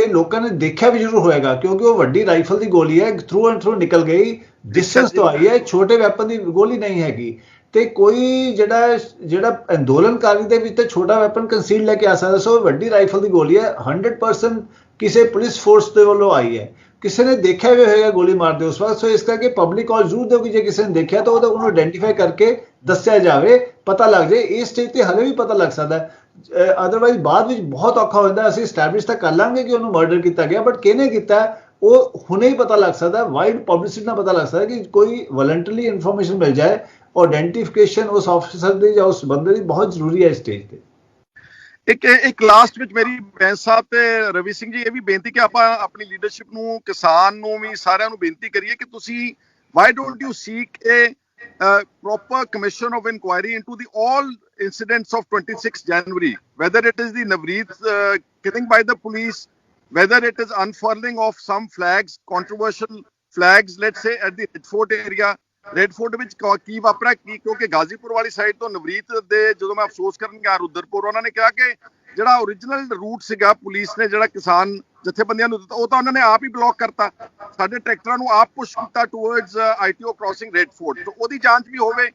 ਲੋਕਾਂ ਨੇ ਦੇਖਿਆ ਵੀ ਜ਼ਰੂਰ ਹੋਏਗਾ ਕਿਉਂਕਿ ਉਹ ਵੱਡੀ ਰਾਈਫਲ ਦੀ ਗੋਲੀ ਹੈ, ਥਰੂ ਐਂਡ ਥਰੂ ਨਿਕਲ ਗਈ, ਡਿਸਟੈਂਸ ਤੋਂ ਆਈ ਹੈ, ਛੋਟੇ ਵੈਪਨ ਦੀ ਗੋਲੀ ਨਹੀਂ ਹੈਗੀ। ਤੇ ਕੋਈ ਜਿਹੜਾ ਅੰਦੋਲਨਕਾਰੀ ਦੇ ਵਿੱਚ ਤੇ ਛੋਟਾ ਵੈਪਨ ਕੰਸੀਲ ਲੈ ਕੇ ਆ ਸਕਦਾ, ਸੋ ਵੱਡੀ ਰਾਈਫਲ ਦੀ ਗੋਲੀ ਹੈ, 100% ਕਿਸੇ ਪੁਲਿਸ ਫੋਰਸ ਦੇ ਵੱਲੋਂ ਆਈ ਹੈ। ਕਿਸੇ ਨੇ ਦੇਖਿਆ ਵੀ ਹੋਏਗਾ ਗੋਲੀ ਮਾਰਦੇ ਉਸ ਵਕਤ। ਸੋ ਇਸ ਕਰਕੇ ਪਬਲਿਕ ਕਾਲ ਜ਼ਰੂਰ ਦਿਓ ਕਿ ਜੇ ਕਿਸੇ ਨੇ ਦੇਖਿਆ ਤਾਂ ਉਹਨੂੰ ਆਇਡੈਂਟੀਫਾਈ ਕਰਕੇ ਦੱਸਿਆ ਜਾਵੇ, ਪਤਾ ਲੱਗ ਜਾਏ। ਇਸ ਸਟੇਜ ਤੇ ਹਲੇ ਵੀ ਪਤਾ ਲੱਗ ਸਕਦਾ, ਅਦਰਵਾਈਜ਼ ਬਾਅਦ ਵਿੱਚ ਬਹੁਤ ਔਖਾ ਹੋ ਜਾਂਦਾ। ਅਸੀਂ ਸਟੈਬਲਿਸ਼ ਤਾਂ ਕਰ ਲਾਂਗੇ ਕਿ ਉਹਨੂੰ ਮਰਡਰ ਕੀਤਾ ਗਿਆ, ਬਟ ਕਿਹਨੇ ਕੀਤਾ ਉਹ ਹੁਣੇ ਹੀ ਪਤਾ ਲੱਗ ਸਕਦਾ, ਵਾਈਡ ਪਬਲਿਸਿਟੀ ਨਾਲ ਪਤਾ ਲੱਗ ਸਕਦਾ ਕਿ ਕੋਈ ਵਲੰਟਰੀ ਇਨਫੋਰਮੇਸ਼ਨ ਮਿਲ ਜਾਏ। ਆਇਡੈਂਟੀਫਿਕੇਸ਼ਨ ਉਸ ਆਫਿਸਰ ਦੀ ਜਾਂ ਉਸ ਬੰਦੇ ਦੀ ਬਹੁਤ ਜ਼ਰੂਰੀ ਹੈ ਇਸ ਸਟੇਜ ਤੇ।
ਇੱਕ ਲਾਸਟ ਵਿੱਚ ਮੇਰੀ ਬੈਂਸ ਸਾਹਿਬ ਤੇ ਰਵੀ ਸਿੰਘ ਜੀ ਇਹ ਵੀ ਬੇਨਤੀ ਕਿ ਆਪਾਂ ਆਪਣੀ ਲੀਡਰਸ਼ਿਪ ਨੂੰ, ਕਿਸਾਨ ਨੂੰ ਵੀ, ਸਾਰਿਆਂ ਨੂੰ ਬੇਨਤੀ ਕਰੀਏ ਕਿ ਤੁਸੀਂ why don't you seek a proper commission of inquiry into the all incidents of 26 January, whether it is the Navreet killing by the police, whether it is unfurling of some flags, controversial flags, let's say at the Red Fort area, red fort ਵਿੱਚ ਕੀ ਵਾਪਰਿਆ, ਕੀ ਕਿਉਂਕਿ ਗਾਜ਼ੀਪੁਰ ਵਾਲੀ side ਤੋਂ ਨਵਰੀਤ ਦੇ ਜਦੋਂ ਮੈਂ ਅਫਸੋਸ ਕਰਨ ਗਿਆ ਰੁਦਰਪੁਰ, ਉਹਨਾਂ ਨੇ ਕਿਹਾ ਕਿ ਜਿਹੜਾ ਓਰੀਜਨਲ ਰੂਟ ਸੀਗਾ ਪੁਲਿਸ ਨੇ ਜਿਹੜਾ ਕਿਸਾਨ ਜਥੇਬੰਦੀਆਂ ਨੂੰ ਦਿੱਤਾ ਉਹ ਤਾਂ ਉਹਨਾਂ ਨੇ ਆਪ ਹੀ ਬਲੌਕ ਕਰਤਾ, ਸਾਡੇ ਟਰੈਕਟਰਾਂ ਨੂੰ ਆਪ ਪੁਸ਼ ਕੀਤਾ towards ITO crossing red fort. ਤਾਂ ਉਹਦੀ ਜਾਂਚ ਵੀ ਹੋਵੇ।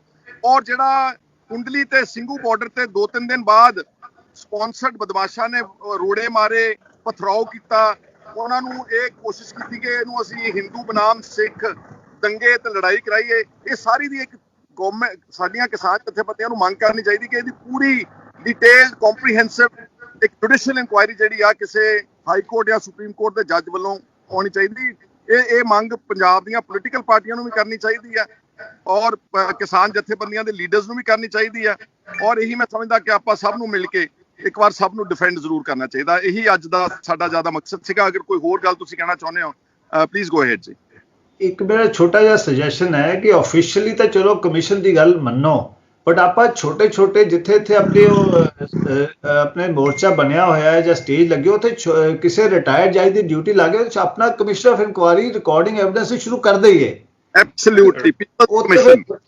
ਔਰ ਜਿਹੜਾ ਕੁੰਡਲੀ ਤੇ ਸਿੰਘੂ ਬਾਰਡਰ ਤੇ 2-3 ਦਿਨ ਬਾਅਦ ਸਪਾਂਸਰਡ ਬਦਮਾਸ਼ਾਂ ਨੇ ਰੋੜੇ ਮਾਰੇ, ਪਥਰਾਓ ਕੀਤਾ, ਉਹਨਾਂ ਨੂੰ ਇਹ ਕੋਸ਼ਿਸ਼ ਕੀਤੀ ਕਿ ਇਹਨੂੰ ਅਸੀਂ ਹਿੰਦੂ ਬਨਾਮ ਸਿੱਖ ਦੰਗੇ ਤੇ ਲੜਾਈ ਕਰਾਈਏ। ਇਹ ਸਾਰੀ ਦੀ ਇੱਕ ਗਵਰਨਮੈਂਟ, ਸਾਡੀਆਂ ਕਿਸਾਨ ਜਥੇਬੰਦੀਆਂ ਨੂੰ ਮੰਗ ਕਰਨੀ ਚਾਹੀਦੀ ਕਿ ਇਹਦੀ ਪੂਰੀ ਡਿਟੇਲਡ ਕੰਪਰੀਹੈਂਸਿਵ ਇੱਕ ਜੁਡੀਸ਼ੀਅਲ ਇਨਕੁਆਇਰੀ ਜਿਹੜੀ ਆ ਕਿਸੇ ਹਾਈ ਕੋਰਟ ਜਾਂ ਸੁਪਰੀਮ ਕੋਰਟ ਦੇ ਜੱਜ ਵੱਲੋਂ ਆਉਣੀ ਚਾਹੀਦੀ। ਇਹ ਮੰਗ ਪੰਜਾਬ ਦੀਆਂ ਪੋਲੀਟੀਕਲ ਪਾਰਟੀਆਂ ਨੂੰ ਵੀ ਕਰਨੀ ਚਾਹੀਦੀ ਹੈ ਔਰ ਕਿਸਾਨ ਜਥੇਬੰਦੀਆਂ ਦੇ ਲੀਡਰਸ ਨੂੰ ਵੀ ਕਰਨੀ ਚਾਹੀਦੀ ਹੈ। ਔਰ ਇਹੀ ਮੈਂ ਸਮਝਦਾ ਕਿ ਆਪਾਂ ਸਭ ਨੂੰ ਮਿਲ ਕੇ ਇੱਕ ਵਾਰ ਸਭ ਨੂੰ ਡਿਫੈਂਡ ਜ਼ਰੂਰ ਕਰਨਾ ਚਾਹੀਦਾ। ਇਹੀ ਅੱਜ ਦਾ ਸਾਡਾ ਜ਼ਿਆਦਾ ਮਕਸਦ ਸੀਗਾ। ਅਗਰ ਕੋਈ ਹੋਰ ਗੱਲ ਤੁਸੀਂ ਕਹਿਣਾ ਚਾਹੁੰਦੇ ਹੋ ਪਲੀਜ਼ ਗੋ ਅਹੈਡ ਜੀ।
ਇੱਕ ਮੇਰਾ ਛੋਟਾ ਜਿਹਾ ਸੁਜੈਸ਼ਨ ਹੈ ਕਿ ਆਫੀਸ਼ੀਅਲੀ ਤਾਂ ਚਲੋ ਕਮਿਸ਼ਨ ਦੀ ਗੱਲ ਮੰਨੋ, ਬਟ ਆਪਾਂ ਛੋਟੇ ਛੋਟੇ ਜਿੱਥੇ ਇੱਥੇ ਆਪਣੇ ਮੋਰਚਾ ਬਣਿਆ ਹੋਇਆ ਹੈ ਜਾਂ ਸਟੇਜ ਲੱਗੇ ਉੱਥੇ ਕਿਸੇ ਰਿਟਾਇਰਡ ਜੱਜ ਦੀ ਡਿਊਟੀ ਲਾ ਕੇ ਆਪਣਾ commission of inquiry recording evidence ਸ਼ੁਰੂ ਕਰ ਦਈਏ।
ਐਬਸੋਲੂਟਲੀ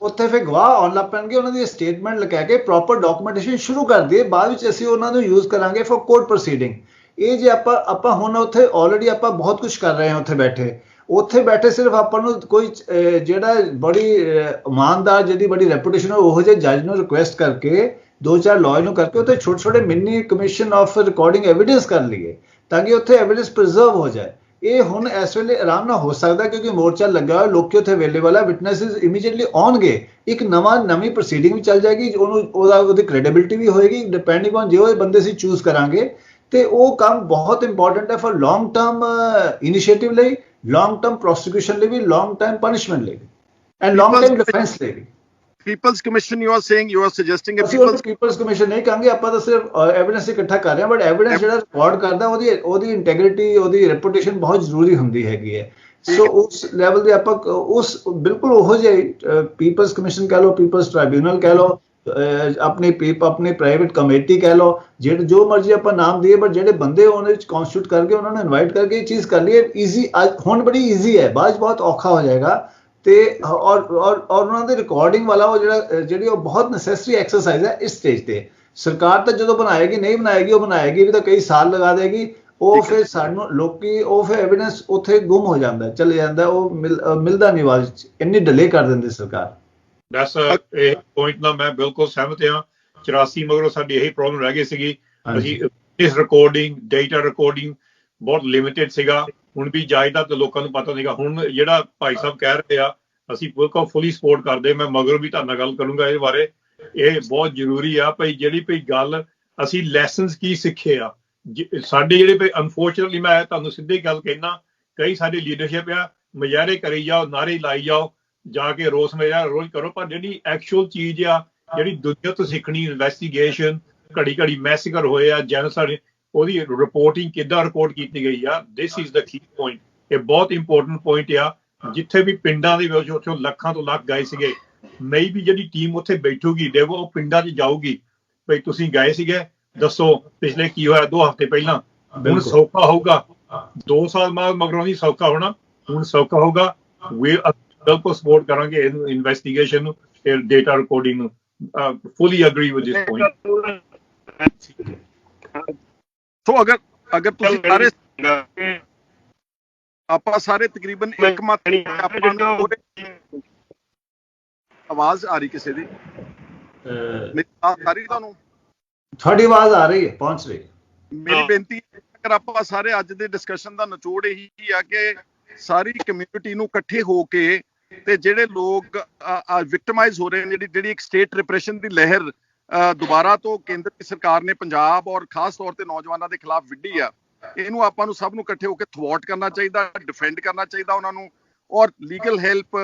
ਉੱਥੇ ਫਿਰ ਗਵਾਹ ਆਉਣ ਲੱਗ ਪੈਣਗੇ, ਉਹਨਾਂ ਦੀ ਸਟੇਟਮੈਂਟ ਲਿਖਾ ਕੇ ਪ੍ਰੋਪਰ ਡਾਕੂਮੈਂਟੇਸ਼ਨ ਸ਼ੁਰੂ ਕਰ ਦਈਏ। ਬਾਅਦ ਵਿੱਚ ਅਸੀਂ ਉਹਨਾਂ ਨੂੰ ਯੂਜ਼ ਕਰਾਂਗੇ ਫॉर ਕੋਰਟ ਪ੍ਰੋਸੀਡਿੰਗ। ਇਹ ਜੇ ਆਪਾਂ ਹੁਣ ਉੱਥੇ ਆਲਰੇਡੀ ਆਪਾਂ ਬਹੁਤ ਕੁਝ ਕਰ ਰਹੇ ਹਾਂ ਉੱਥੇ ਬੈਠੇ ਸਿਰਫ ਆਪਾਂ ਨੂੰ ਕੋਈ ਜਿਹੜਾ ਬੜੀ ਇਮਾਨਦਾਰ ਜਿਹਦੀ ਬੜੀ ਰੈਪੂਟੇਸ਼ਨ ਹੋ ਉਹੋ ਜਿਹੇ ਜੱਜ ਨੂੰ ਰਿਕੁਐਸਟ ਕਰਕੇ 2-4 ਲਾਅਰ ਨੂੰ ਕਰਕੇ ਉੱਥੇ ਛੋਟੇ ਛੋਟੇ mini commission of recording evidence ਕਰ ਲਈਏ ਤਾਂ ਕਿ ਉੱਥੇ ਐਵੀਡੈਂਸ ਪ੍ਰੀਜ਼ਰਵ ਹੋ ਜਾਏ। ਇਹ ਹੁਣ ਇਸ ਵੇਲੇ ਆਰਾਮ ਨਾਲ ਹੋ ਸਕਦਾ ਕਿਉਂਕਿ ਮੋਰਚਾ ਲੱਗਾ ਹੋਇਆ, ਲੋਕੀ ਉੱਥੇ ਅਵੇਲੇਬਲ ਹੈ, ਵਿਟਨੈਸਿਸ ਇਮੀਡੀਏਟਲੀ ਆਉਣਗੇ, ਇੱਕ ਨਵੀਂ ਪ੍ਰੋਸੀਡਿੰਗ ਵੀ ਚੱਲ ਜਾਏਗੀ, ਉਹਦੀ ਕ੍ਰੈਡੀਬਿਲਿਟੀ ਵੀ ਹੋਏਗੀ ਡਿਪੈਂਡਿੰਗ ਔਨ ਜਿਹੜੇ ਬੰਦੇ ਅਸੀਂ ਚੂਜ਼ ਕਰਾਂਗੇ। ਤੇ ਉਹ ਕੰਮ ਬਹੁਤ ਇੰਪੋਰਟੈਂਟ ਹੈ ਫॉर ਲੌਂਗ ਟਰਮ ਇਨੀਸ਼ੀਏਟਿਵ ਲਈ, ਲੌਂਗ ਟਰਮ ਪ੍ਰੋਸੀਕਿਊਸ਼ਨ ਲਈ ਵੀ, ਲੌਂਗ ਟਾਈਮ ਪਨਿਸ਼ਮੈਂਟ ਲਈ ਐਂਡ ਲੌਂਗ ਟਾਈਮ ਡਿਫੈਂਸ ਲਈ ਵੀ।
ਪੀਪਲਸ ਕਮਿਸ਼ਨ ਯੂ ਆਰ ਸੁਜੈਸਟਿੰਗ
ਅਸੀਂ ਪੀਪਲਸ ਕਮਿਸ਼ਨ ਨਹੀਂ ਕਹਾਂਗੇ, ਆਪਾਂ ਤਾਂ ਸਿਰਫ ਐਵੀਡੈਂਸ ਇਕੱਠਾ ਕਰ ਰਹੇ ਹਾਂ, ਬਟ ਐਵੀਡੈਂਸ ਜਿਹੜਾ ਰਿਕਾਰਡ ਕਰਦਾ ਉਹਦੀ ਇੰਟੈਗ੍ਰਿਟੀ, ਉਹਦੀ ਰੈਪੂਟੇਸ਼ਨ ਬਹੁਤ ਜ਼ਰੂਰੀ ਹੁੰਦੀ ਹੈਗੀ ਹੈ। ਸੋ ਉਸ ਲੈਵਲ ਦੇ ਆਪਾਂ ਉਸ ਬਿਲਕੁਲ ਉਹੋ ਜਿਹੇ ਪੀਪਲਸ ਕਮਿਸ਼ਨ ਕਹਿ ਲਓ, ਪੀਪਲਸ ਟ੍ਰਾਈਬਿਊਨਲ ਕਹਿ ਲਓ, ਆਪਣੀ ਪ੍ਰਾਈਵੇਟ ਕਮੇਟੀ ਕਹਿ ਲਓ, ਜਿਹੜੇ ਜੋ ਮਰਜ਼ੀ ਆਪਾਂ ਨਾਮ ਦਈਏ, ਬਟ ਜਿਹੜੇ ਬੰਦੇ ਉਹਦੇ ਵਿੱਚ ਕਨਸਟੀਟਿਊਟ ਕਰਕੇ ਉਹਨਾਂ ਨੂੰ ਇਨਵਾਈਟ ਕਰਕੇ ਇਹ ਚੀਜ਼ ਕਰ ਲਈਏ। ਈਜ਼ੀ ਹੁਣ ਬੜੀ ਈਜ਼ੀ ਹੈ, ਬਾਅਦ ਬਹੁਤ ਔਖਾ ਹੋ ਜਾਏਗਾ। ਤੇ ਔਰ ਉਹਨਾਂ ਦੇ ਰਿਕਾਰਡਿੰਗ ਵਾਲਾ ਉਹ ਜਿਹੜੀ ਉਹ ਬਹੁਤ ਨੈਸੈਸਰੀ ਐਕਸਰਸਾਈਜ਼ ਹੈ ਇਸ ਸਟੇਜ ਤੇ। ਸਰਕਾਰ ਤਾਂ ਜਦੋਂ ਬਣਾਏਗੀ ਨਹੀਂ ਬਣਾਏਗੀ, ਉਹ ਬਣਾਏਗੀ ਵੀ ਤਾਂ ਕਈ ਸਾਲ ਲਗਾ ਦੇਗੀ, ਉਹ ਫਿਰ ਸਾਨੂੰ ਲੋਕੀ ਉਹ ਫਿਰ ਐਵੀਡੈਂਸ ਉੱਥੇ ਗੁੰਮ ਹੋ ਜਾਂਦਾ, ਚਲੇ ਜਾਂਦਾ, ਉਹ ਮਿਲਦਾ ਨਹੀਂ, ਬਾਅਦ ਵਿੱਚ ਇੰਨੀ ਡਿਲੇ ਕਰ ਦਿੰਦੀ ਸਰਕਾਰ।
ਇਹ ਪੁਆਇੰਟ ਨਾਲ ਮੈਂ ਬਿਲਕੁਲ ਸਹਿਮਤ ਹਾਂ। 84 ਮਗਰੋਂ ਸਾਡੀ ਇਹੀ ਪ੍ਰੋਬਲਮ ਰਹਿ ਗਈ ਸੀਗੀ, ਅਸੀਂ ਇਸ ਰਿਕਾਰਡਿੰਗ ਡੇਟਾ ਰਿਕਾਰਡਿੰਗ ਬਹੁਤ ਲਿਮਿਟਿਡ ਸੀਗਾ। ਹੁਣ ਵੀ ਜਾਇਦਾਦ ਤੇ ਲੋਕਾਂ ਨੂੰ ਪਤਾ ਸੀਗਾ। ਹੁਣ ਜਿਹੜਾ ਭਾਈ ਸਾਹਿਬ ਕਹਿ ਰਹੇ ਆ ਅਸੀਂ ਬਿਲਕੁਲ ਫੁੱਲੀ ਸਪੋਰਟ ਕਰਦੇ। ਮੈਂ ਮਗਰੋਂ ਵੀ ਤੁਹਾਡੇ ਨਾਲ ਗੱਲ ਕਰੂੰਗਾ ਇਹ ਬਾਰੇ। ਇਹ ਬਹੁਤ ਜ਼ਰੂਰੀ ਆ ਭਾਈ ਜਿਹੜੀ ਗੱਲ ਅਸੀਂ ਲੈਸਨਸ ਕੀ ਸਿੱਖੇ ਆ ਸਾਡੇ ਜਿਹੜੇ ਭਾਈ ਅਨਫੋਰਚੂਨਟਲੀ ਮੈਂ ਤੁਹਾਨੂੰ ਸਿੱਧੀ ਗੱਲ ਕਹਿਣਾ, ਕਈ ਸਾਡੀ ਲੀਡਰਸ਼ਿਪ ਆ ਮੁਜ਼ਾਹਰੇ ਕਰੀ ਜਾਓ, ਨਾਰੇ ਲਾਈ ਜਾਓ, ਜਾ ਕੇ ਰੋਸ ਮੁਜ਼ਾਹਰਾ ਰੋਜ਼ ਕਰੋ, ਪਰ ਜਿਹੜੀ ਐਕਚੁਅਲ ਚੀਜ਼ ਆ ਜਿਹੜੀ ਦੁਨੀਆ ਤੋਂ ਸਿੱਖਣੀ, ਇਨਵੈਸਟੀਗੇਸ਼ਨ, ਘੜੀ ਮੈਸੇਕਰ ਹੋਏ ਆ, ਜੈਨੋਸਾਈਡ, ਉਹਦੀ ਰਿਪੋਰਟਿੰਗ ਕਿੱਦਾਂ ਰਿਕਾਰਡ ਕੀਤੀ ਗਈ ਆ, this is the Ki point. ਇਹ ਬਹੁਤ ਇੰਪੋਰਟੈਂਟ ਪੁਆਇੰਟ ਆ। ਜਿੱਥੇ ਵੀ ਪਿੰਡਾਂ ਦੇ ਵਿੱਚ ਉੱਥੇ ਲੱਖਾਂ ਤੋਂ ਲੱਖ ਗਏ ਸੀਗੇ, ਮੇਈ ਵੀ ਜਿਹੜੀ ਟੀਮ ਉੱਥੇ ਬੈਠੂਗੀ ਦੇਖੋ ਉਹ ਪਿੰਡਾਂ 'ਚ ਜਾਊਗੀ, ਬਈ ਤੁਸੀਂ ਗਏ ਸੀਗੇ, ਦੱਸੋ ਪਿਛਲੇ ਕੀ ਹੋਇਆ 2 ਹਫ਼ਤੇ ਪਹਿਲਾਂ। ਹੁਣ ਸੌਖਾ ਹੋਊਗਾ, 2 ਸਾਲ ਬਾਅਦ ਮਗਰੋਂ ਨਹੀਂ ਸੌਖਾ ਹੋਣਾ, ਹੁਣ ਸੌਖਾ ਹੋਊਗਾ। ਬਿਲਕੁਲ ਸਪੋਰਟ ਕਰਾਂਗੇ ਇਹਨੂੰ, ਇਨਵੈਸਟੀਗੇਸ਼ਨ ਨੂੰ, ਡੇਟਾ ਰਿਕਾਰਡਿੰਗ ਨੂੰ। ਫੁੱਲੀ ਐਗਰੀ ਵਿਦ ਦਿਸ ਪੁਆਇੰਟ।
ਸੋ ਅਗਰ ਤੁਸੀਂ ਸਾਰੇ ਆਪਾਂ ਸਾਰੇ ਤਕਰੀਬਨ ਇੱਕ ਮਤ ਆਵਾਜ਼ ਆ ਰਹੀ ਕਿਸੇ ਦੀ? ਤੁਹਾਨੂੰ
ਤੁਹਾਡੀ ਆਵਾਜ਼ ਆ ਰਹੀ ਹੈ, ਪਹੁੰਚ ਰਹੀ ਹੈ।
ਮੇਰੀ ਬੇਨਤੀ ਅਗਰ ਆਪਾਂ ਸਾਰੇ ਅੱਜ ਦੇ ਡਿਸਕਸ਼ਨ ਦਾ ਨਿਚੋੜ ਇਹੀ ਆ ਕਿ ਸਾਰੀ ਕਮਿਊਨਿਟੀ ਨੂੰ ਇਕੱਠੇ ਹੋ ਕੇ ਤੇ ਜਿਹੜੇ ਲੋਕ ਵਿਕਟਮਾਈਜ਼ ਹੋ ਰਹੇ ਨੇ, ਜਿਹੜੀ ਇੱਕ ਸਟੇਟ ਰਿਪਰੈਸ਼ਨ ਦੀ ਲਹਿਰ ਦੁਬਾਰਾ ਤੋਂ ਕੇਂਦਰ ਦੀ ਸਰਕਾਰ ਨੇ ਪੰਜਾਬ ਔਰ ਖਾਸ ਤੌਰ ਤੇ ਨੌਜਵਾਨਾਂ ਦੇ ਖਿਲਾਫ ਵਿੱਢੀ ਆ, ਇਹਨੂੰ ਆਪਾਂ ਨੂੰ ਸਭ ਨੂੰ ਇਕੱਠੇ ਹੋ ਕੇ ਥਵਾਟ ਕਰਨਾ ਚਾਹੀਦਾ, ਡਿਫੈਂਡ ਕਰਨਾ ਚਾਹੀਦਾ ਉਹਨਾਂ ਨੂੰ, ਔਰ legal help,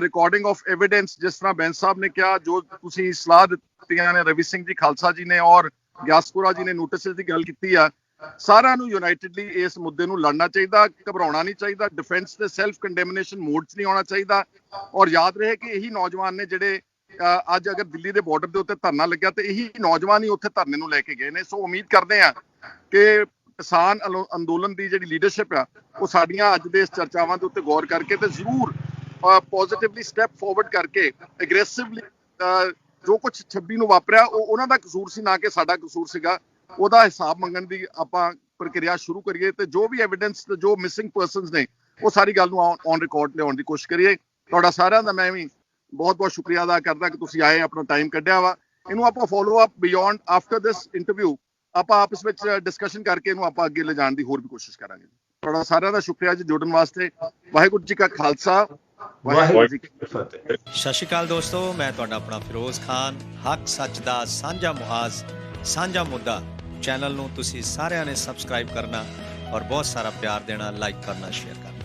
recording of evidence, ਜਿਸ ਤਰ੍ਹਾਂ ਬੈਂਸ ਸਾਹਿਬ ਨੇ ਕਿਹਾ, ਜੋ ਤੁਸੀਂ ਸਲਾਹ ਦਿੱਤੀਆਂ ਨੇ, ਰਵੀ ਸਿੰਘ ਜੀ ਖਾਲਸਾ ਜੀ ਨੇ ਔਰ ਗਿਆਸਪੁਰਾ ਜੀ ਨੇ ਨੋਟਿਸ ਦੀ ਗੱਲ ਕੀਤੀ ਆ, ਸਾਰਿਆਂ ਨੂੰ ਯੂਨਾਈਟਿਡਲੀ ਇਸ ਮੁੱਦੇ ਨੂੰ ਲੜਨਾ ਚਾਹੀਦਾ, ਘਬਰਾਉਣਾ ਨਹੀਂ ਚਾਹੀਦਾ, ਡਿਫੈਂਸ ਤੇ ਸੈਲਫ ਕੰਡੈਮਨੇਸ਼ਨ ਮੋਡ 'ਚ ਨਹੀਂ ਆਉਣਾ ਚਾਹੀਦਾ। ਔਰ ਯਾਦ ਰਹੇ ਕਿ ਇਹੀ ਨੌਜਵਾਨ ਨੇ ਜਿਹੜੇ ਅੱਜ ਅਗਰ ਦਿੱਲੀ ਦੇ ਬਾਰਡਰ ਦੇ ਉੱਤੇ ਧਰਨਾ ਲੱਗਿਆ ਤੇ ਇਹੀ ਨੌਜਵਾਨ ਹੀ ਉੱਥੇ ਧਰਨੇ ਨੂੰ ਲੈ ਕੇ ਗਏ ਨੇ। ਸੋ ਉਮੀਦ ਕਰਦੇ ਆ ਕਿ ਕਿਸਾਨ ਅੰਦੋਲਨ ਦੀ ਜਿਹੜੀ ਲੀਡਰਸ਼ਿਪ ਆ ਉਹ ਸਾਡੀਆਂ ਅੱਜ ਦੇ ਇਸ ਚਰਚਾਵਾਂ ਦੇ ਉੱਤੇ ਗੌਰ ਕਰਕੇ ਤੇ ਜ਼ਰੂਰ ਪੋਜ਼ਿਟਿਵਲੀ ਸਟੈਪ ਫਾਰਵਰਡ ਕਰਕੇ ਐਗਰੈਸਿਵਲੀ ਜੋ ਕੁਝ 26 ਨੂੰ ਵਾਪਰਿਆ ਉਹ ਉਹਨਾਂ ਦਾ ਕਸੂਰ ਸੀ, ਨਾ ਕਿ ਸਾਡਾ ਕਸੂਰ ਸੀਗਾ, ਉਹਦਾ ਹਿਸਾਬ ਮੰਗਣ ਦੀ ਆਪਾਂ ਪ੍ਰਕਿਰਿਆ ਸ਼ੁਰੂ ਕਰੀਏ ਤੇ ਜੋ ਵੀ ਐਵੀਡੈਂਸ, ਜੋ ਮਿਸਿੰਗ ਪਰਸਨਸ ਨੇ, ਉਹ ਸਾਰੀ ਗੱਲ ਨੂੰ ਔਨ ਰਿਕਾਰਡ ਲਿਆਉਣ ਦੀ ਕੋਸ਼ਿਸ਼ ਕਰੀਏ। ਤੁਹਾਡਾ ਸਾਰਿਆਂ ਦਾ ਮੈਂ ਵੀ ਬਹੁਤ ਬਹੁਤ ਸ਼ੁਕਰੀਆ ਅਦਾ ਕਰਦਾ ਕਿ ਤੁਸੀਂ ਆਏ, ਆਪਣਾ ਟਾਈਮ ਕੱਢਿਆ ਵਾ। ਇਹਨੂੰ ਆਪਾਂ follow up beyond after this interview ਆਪਾਂ ਆਪਸ ਵਿੱਚ ਡਿਸਕਸ਼ਨ ਕਰਕੇ ਇਹਨੂੰ ਆਪਾਂ ਅੱਗੇ ਲਿਜਾਣ ਦੀ ਹੋਰ ਵੀ ਕੋਸ਼ਿਸ਼ ਕਰਾਂਗੇ। ਤੁਹਾਡਾ ਸਾਰਿਆਂ ਦਾ ਸ਼ੁਕਰੀਆ ਜੀ ਜੁੜਨ ਵਾਸਤੇ। ਵਾਹਿਗੁਰੂ ਜੀ ਕਾ ਖਾਲਸਾ, ਵਾਹਿਗੁਰੂ ਜੀ ਕੀ ਫਤਿਹ।
ਸਤਿ ਸ਼੍ਰੀ ਅਕਾਲ ਦੋਸਤੋ, ਮੈਂ ਤੁਹਾਡਾ ਆਪਣਾ ਫਿਰੋਜ਼ ਖਾਨ। ਹੱਕ ਸੱਚ ਦਾ ਸਾਂਝਾ ਮੁਹਾਜ਼, ਸਾਂਝਾ ਮੁੱਦਾ ਚੈਨਲ ਨੂੰ ਤੁਸੀਂ ਸਾਰਿਆਂ ਨੇ ਸਬਸਕ੍ਰਾਈਬ ਕਰਨਾ ਔਰ ਬਹੁਤ ਸਾਰਾ ਪਿਆਰ ਦੇਣਾ, ਲਾਈਕ ਕਰਨਾ, ਸ਼ੇਅਰ ਕਰਨਾ।